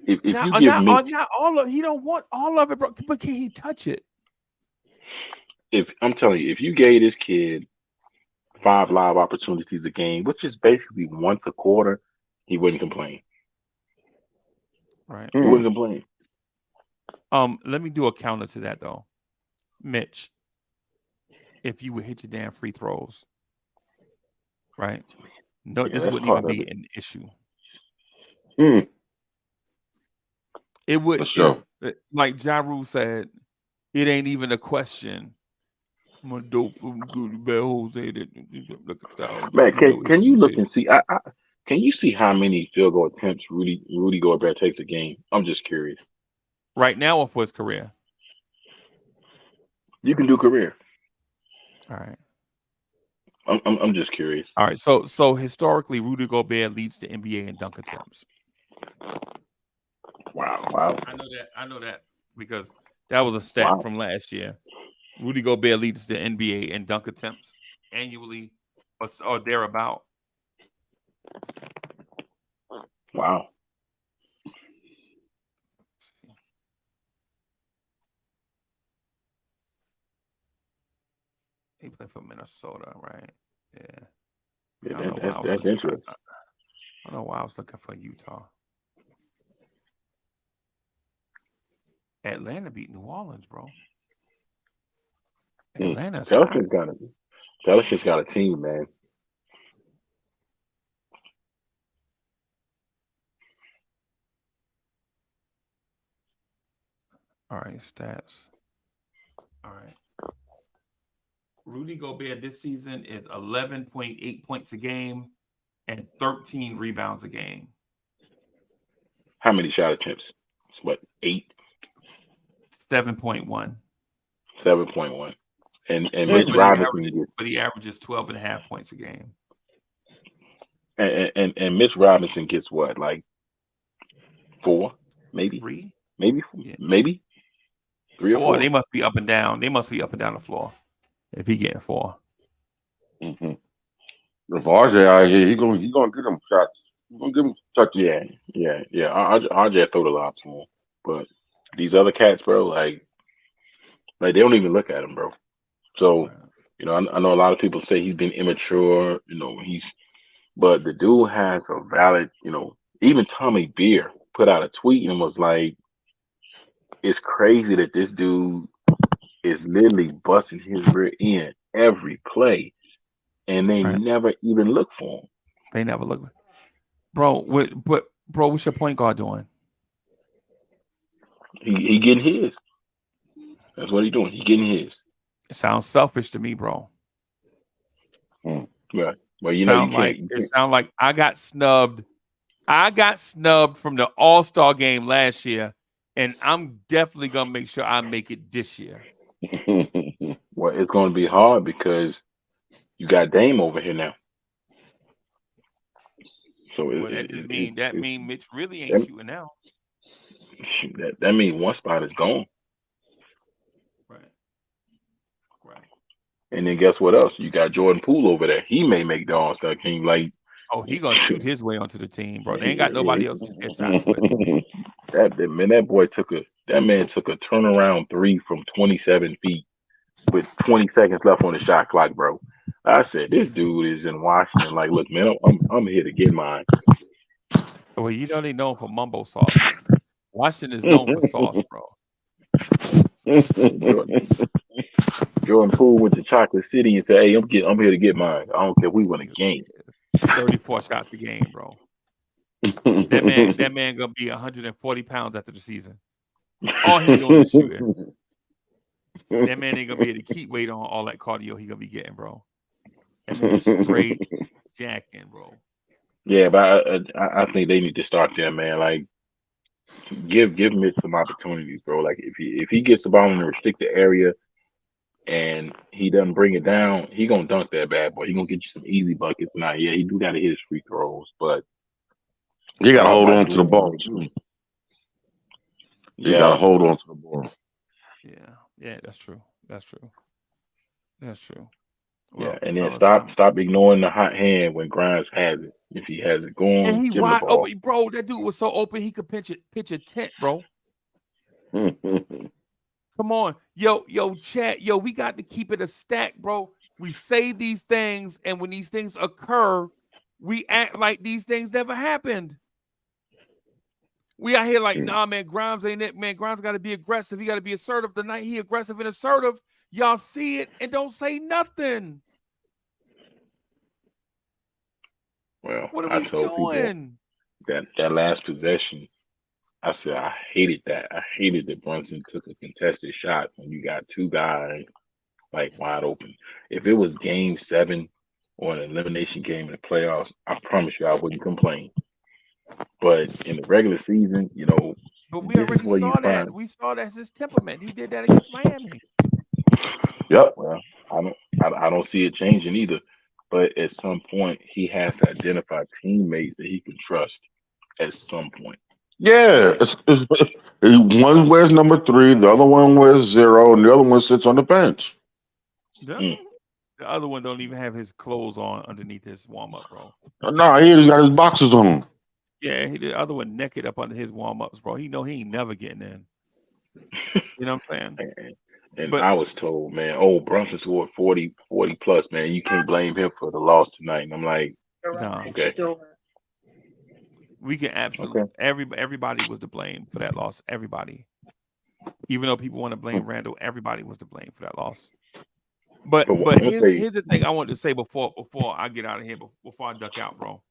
if you give Mitch, Not all of he don't want all of it, bro. But can he touch it? if I'm telling you, if you gave this kid 5 live opportunities a game, which is basically once a quarter, he wouldn't complain. Right. He wouldn't complain. Let me do a counter to that though. Mitch, if you would hit your damn free throws, right? No, Yeah, this that's wouldn't even part of be it. an issue. Mm, It would, for sure. like Ja Rule said, it ain't even a question. I'm a dope from Goody Bell Jose. Look at that. Man, You know can you look he and see? Can you see how many field goal attempts Rudy Gobert takes a game? I'm just curious. right now or for his career. You can do career. All right. I'm just curious. All right. So historically, Rudy Gobert leads the NBA in dunk attempts. Wow. I know that because that was a stat Wow. from last year. Rudy Gobert leads the NBA in dunk attempts annually or thereabout. Wow. He played for Minnesota, right? Yeah. Yeah, I don't know why I was that's looking. interesting. I don't know why I was looking for Utah. Atlanta beat New Orleans, bro. Mm. Atlanta's hot. Pelicans got a team, man. All right, stats. All right. Rudy Gobert this season is 11.8 points a game and 13 rebounds a game. How many shot attempts? It's what, 8, 7.1. 7.1. And Mm. Mitch Robinson gets But he averages 12 and a half points a game. and Mitch Robinson gets what, like 4, maybe, 3? maybe, Yeah. maybe 3 or 4. 4. They must be up and down. They must be up and down the floor if he getting 4. Mm-hmm. If RJ out here, he gonna get him shots. He gonna give him touches. Yeah. RJ throw the lob to him, but these other cats, bro, like they don't even look at him, bro. So Right. I know a lot of people say he's been immature. But the dude has a valid. Even Tommy Beer put out a tweet and was like, "It's crazy that this dude is literally busting his rear end every play, and they Right. never even look for him. They never look. Bro, what's your point guard doing? He getting his. That's what he doing. He getting his. It sounds selfish to me, bro. Mm. Right. Well, you Sound can't. like You it can't. sound like I got snubbed. I got snubbed from the All-Star game last year, and I'm definitely gonna make sure I make it this year. Well, it's going to be hard because you got Dame over here now. So Well, that just mean Mitch really ain't that, shooting now. that means one spot is gone. Right. Right. And then guess what else? You got Jordan Poole over there. He may make the All Star team. Like Oh, he gonna shoot his way onto the team, bro. They ain't got yeah, nobody else to get shots with. that man took a turnaround three from 27 feet with 20 seconds left on the shot clock, bro. I said this dude is in Washington. Like, look, man, I'm here to get mine. Well, you know they known for mumbo sauce. Washington is known for sauce, bro. Jordan, Jordan Poole went to Chocolate City and said, "Hey, I'm here to get mine. I don't care if we win a game." 34 shots a game, bro. That man gonna be 140 pounds after the season. All he doing is shooting. That man ain't gonna be able to keep weight on all that cardio he gonna be getting, bro. That man is straight jacking, bro. Yeah, but I think they need to start there, man. Like give Mitch some opportunities, bro. Like if he gets the ball in the restricted area and he doesn't bring it down, he gonna dunk that bad boy. He gonna get you some easy buckets. Now, yeah, he do gotta hit his free throws, but You got to hold watch on to the ball Blorange. too. You got to Yeah, hold on to the ball. Yeah, that's true. That's true. That's true. yeah, Well, and then fellas, stop ignoring the hot hand when Grimes has it. If he has it, go and on, he give him the wide ball. open, bro. That dude was so open he could pitch a tent, bro. Come on, yo, chat, yo, we got to keep it a stack, bro. We say these things, and when these things occur, we act like these things never happened. We out here like, nah, man, Grimes ain't it, man. Grimes got to be aggressive. He got to be assertive. The night he aggressive and assertive, y'all see it and don't say nothing. Well, What are I we told people doing? that last possession, I said I hated that. I hated that Brunson took a contested shot when you got two guys like wide open. If it was game 7 or an elimination game in the playoffs, I promise you I wouldn't complain. But in the regular season, But we this is already where you saw that. find. We saw that's his temperament. He did that against Miami. Yep. Well, I don't see it changing either. But at some point, he has to identify teammates that he can trust. At some point, Yeah. Right. One wears number 3, the other one wears 0, and the other one sits on the bench. Mm. The other one don't even have his clothes on underneath his warm up, bro. No, he just got his boxes on. Yeah, the other one naked up under his warm ups, bro. He know he ain't never getting in. You know what I'm saying? and But I was told, man, oh, Brunson scored 40 plus, man. You can't blame him for the loss tonight. And I'm like, no, okay, we can okay. absolutely everybody was to blame for that loss. Everybody, even though people want to blame Randall, everybody was to blame for that loss. But But I'm gonna tell you, here's the thing I wanted to say before I get out of here, before I duck out, bro.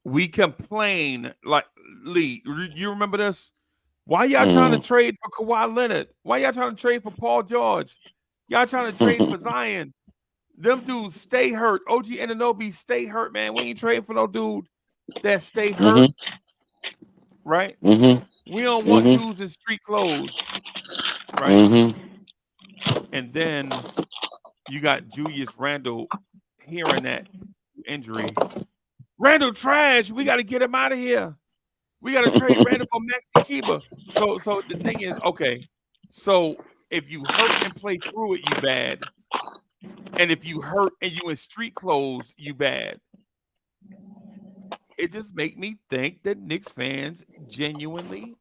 We complain like Lee. You remember this? Why y'all trying to trade for Kawhi Leonard? Why y'all trying to trade for Paul George? Y'all trying to trade for Zion? Them dudes stay hurt. OG Anunoby stay hurt, man. We ain't trading for no dude that stay hurt, right? We don't want dudes in street clothes, right? And then you got Julius Randle hearing that injury. Randle trash. We got to get him out of here. We got to trade Randle for Maxi Kiba. So the thing is, okay, so if you hurt and play through it, you bad. And if you hurt and you in street clothes, you bad. It just make me think that Knicks fans genuinely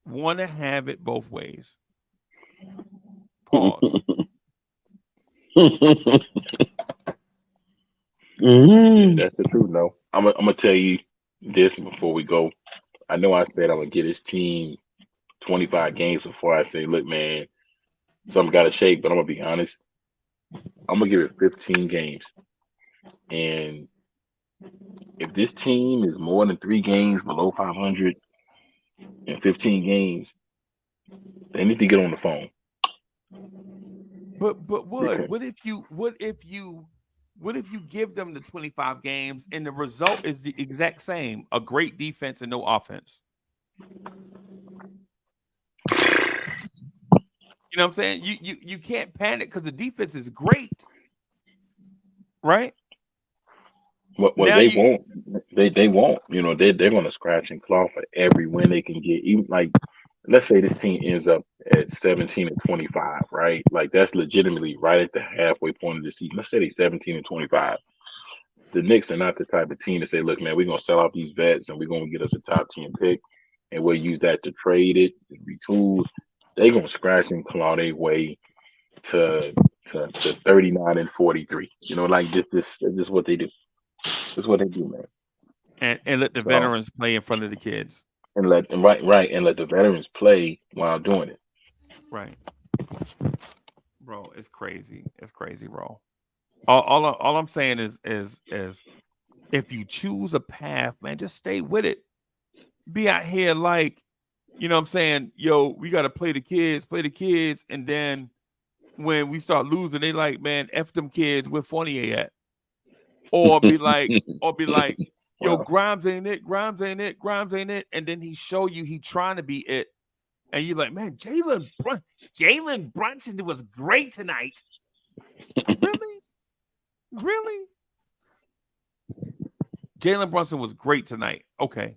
want to have it both ways. Pause. that's the truth. No, I'm gonna tell you this before we go. I know I said I'm gonna get his team 25 games before I say, look, man, something got to shake. But I'm gonna be honest. I'm gonna give it 15 games, and if this team is more than 3 games below 500 in 15 games, they need to get on the phone. But Because what if you give them the 25 games and the result is the exact same, a great defense and no offense? You know what I'm saying? You can't panic because the defense is great, right? well, Now they you won't. They won't. They're gonna scratch and claw for every win they can get. Even like, let's say this team ends up at 17-25, right? Like that's legitimately right at the halfway point of the season. Let's say they 17-25. The Knicks are not the type of team to say, look, man, we're gonna sell out these vets and we're gonna get us a top 10 pick, and we'll use that to trade it, retool. They're gonna scratch and claw their way to 39-43. Like this is what they do. This is what they do, man. and let the So veterans play in front of the kids. and let the veterans play while doing it. Right, bro. It's crazy. It's crazy, bro. All I'm saying is if you choose a path, man, just stay with it. Be out here like, you know what I'm saying? Yo, we got to play the kids. And then when we start losing, they like, man, F them kids, where Fournier at? Or be like, yo, Well, Grimes ain't it. And then he show you he trying to be it. And you're like, man, Jalen Brunson was great tonight. Really? Really? Jalen Brunson was great tonight. Okay.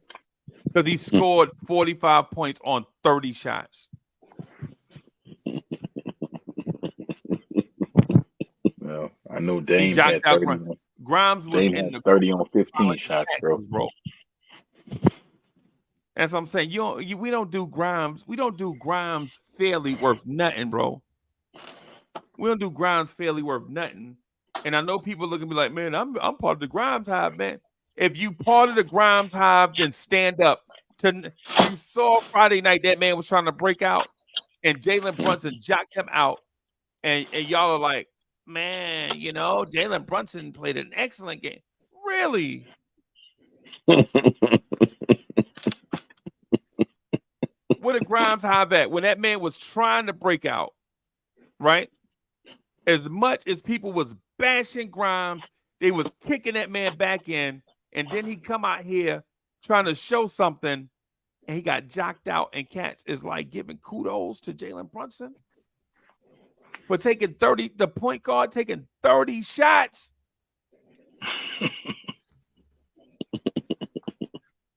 Because he scored 45 points on 30 shots. well, I know He Dame jocked had out 30. Grimes was Dame in had the 30 on 15 college shots, taxes, bro. bro. As I'm saying, we don't do Grimes. We don't do Grimes fairly worth nothing, bro. We don't do Grimes fairly worth nothing. And I know people looking at me like, man, I'm part of the Grimes hive, man. If you part of the Grimes hive, then stand up. You saw Friday night that man was trying to break out, and Jalen Brunson jocked him out, and y'all are like, man, Jalen Brunson played an excellent game. Really? Where did Grimes have at when that man was trying to break out, right? As much as people was bashing Grimes, they was kicking that man back in, and then he come out here trying to show something, and he got jocked out, and cats is like giving kudos to Jalen Brunson for taking 30, the point guard taking 30 shots.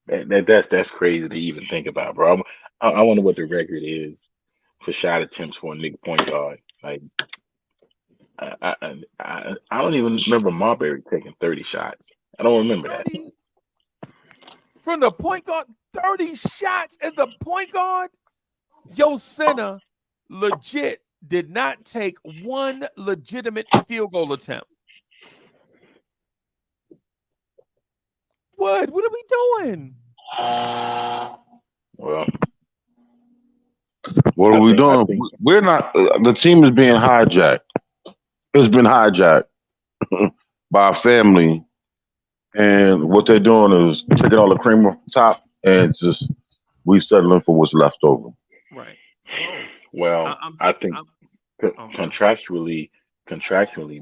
That's crazy to even think about, bro. I wonder what the record is for shot attempts for a nigga point guard. Like, I don't even remember Marbury taking 30 shots. I don't remember that. From the point guard, 30 shots as a point guard? Yo, center legit did not take one legitimate field goal attempt. What are we doing? Well, what are we doing? We're not. The team is being hijacked. It's been hijacked by a family, and what they're doing is taking all the cream off the top and just we settling for what's left over. Right. Well, I think contractually,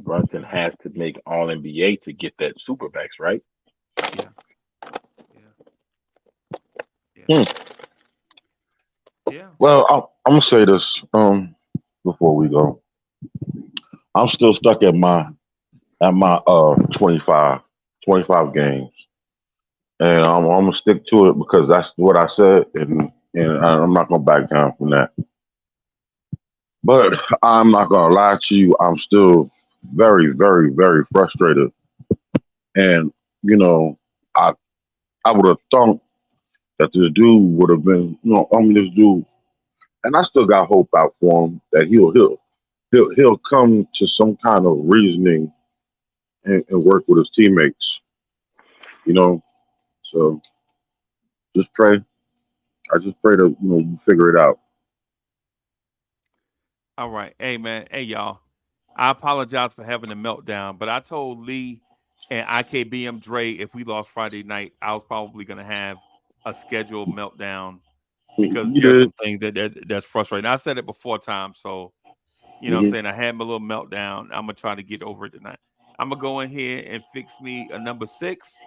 Brunson has to make All NBA to get that Supermax, right? Yeah. Well, I'm gonna say this before we go. I'm still stuck at my 25 games, and I'm gonna stick to it because that's what I said, and I'm not gonna back down from that. But I'm not gonna lie to you. I'm still very, very, very frustrated, and I would have thought that this dude would have been, this dude, and I still got hope out for him that he'll come to some kind of reasoning and work with his teammates, So just pray. I just pray that you figure it out. All right, hey man, hey y'all. I apologize for having a meltdown, but I told Lee and IKBM Dre if we lost Friday night, I was probably gonna have a scheduled meltdown because there's some things that's frustrating. I said it before time, so what I'm saying. I had my little meltdown. I'm gonna try to get over it tonight. I'm gonna go in here and fix me a number 6.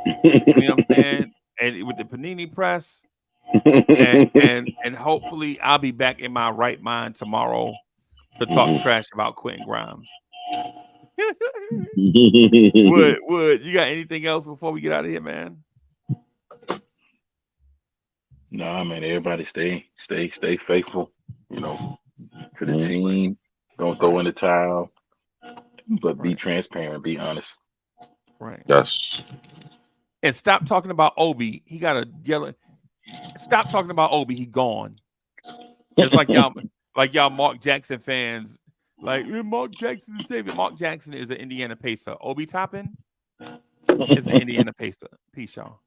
You know what I'm saying? And with the panini press, and hopefully I'll be back in my right mind tomorrow to talk trash about Quentin Grimes. Wood, you got anything else before we get out of here, man? Nah, man. Everybody stay faithful. To the team. Don't throw in the towel, but be transparent. Be honest. Right. Yes. And stop talking about Obi. He got to yell. Stop talking about Obi. He gone. It's like y'all Mark Jackson fans. Like, Mark Jackson is David. Mark Jackson is an Indiana Pacer. Obi Toppin is an Indiana Pacer. Peace, y'all.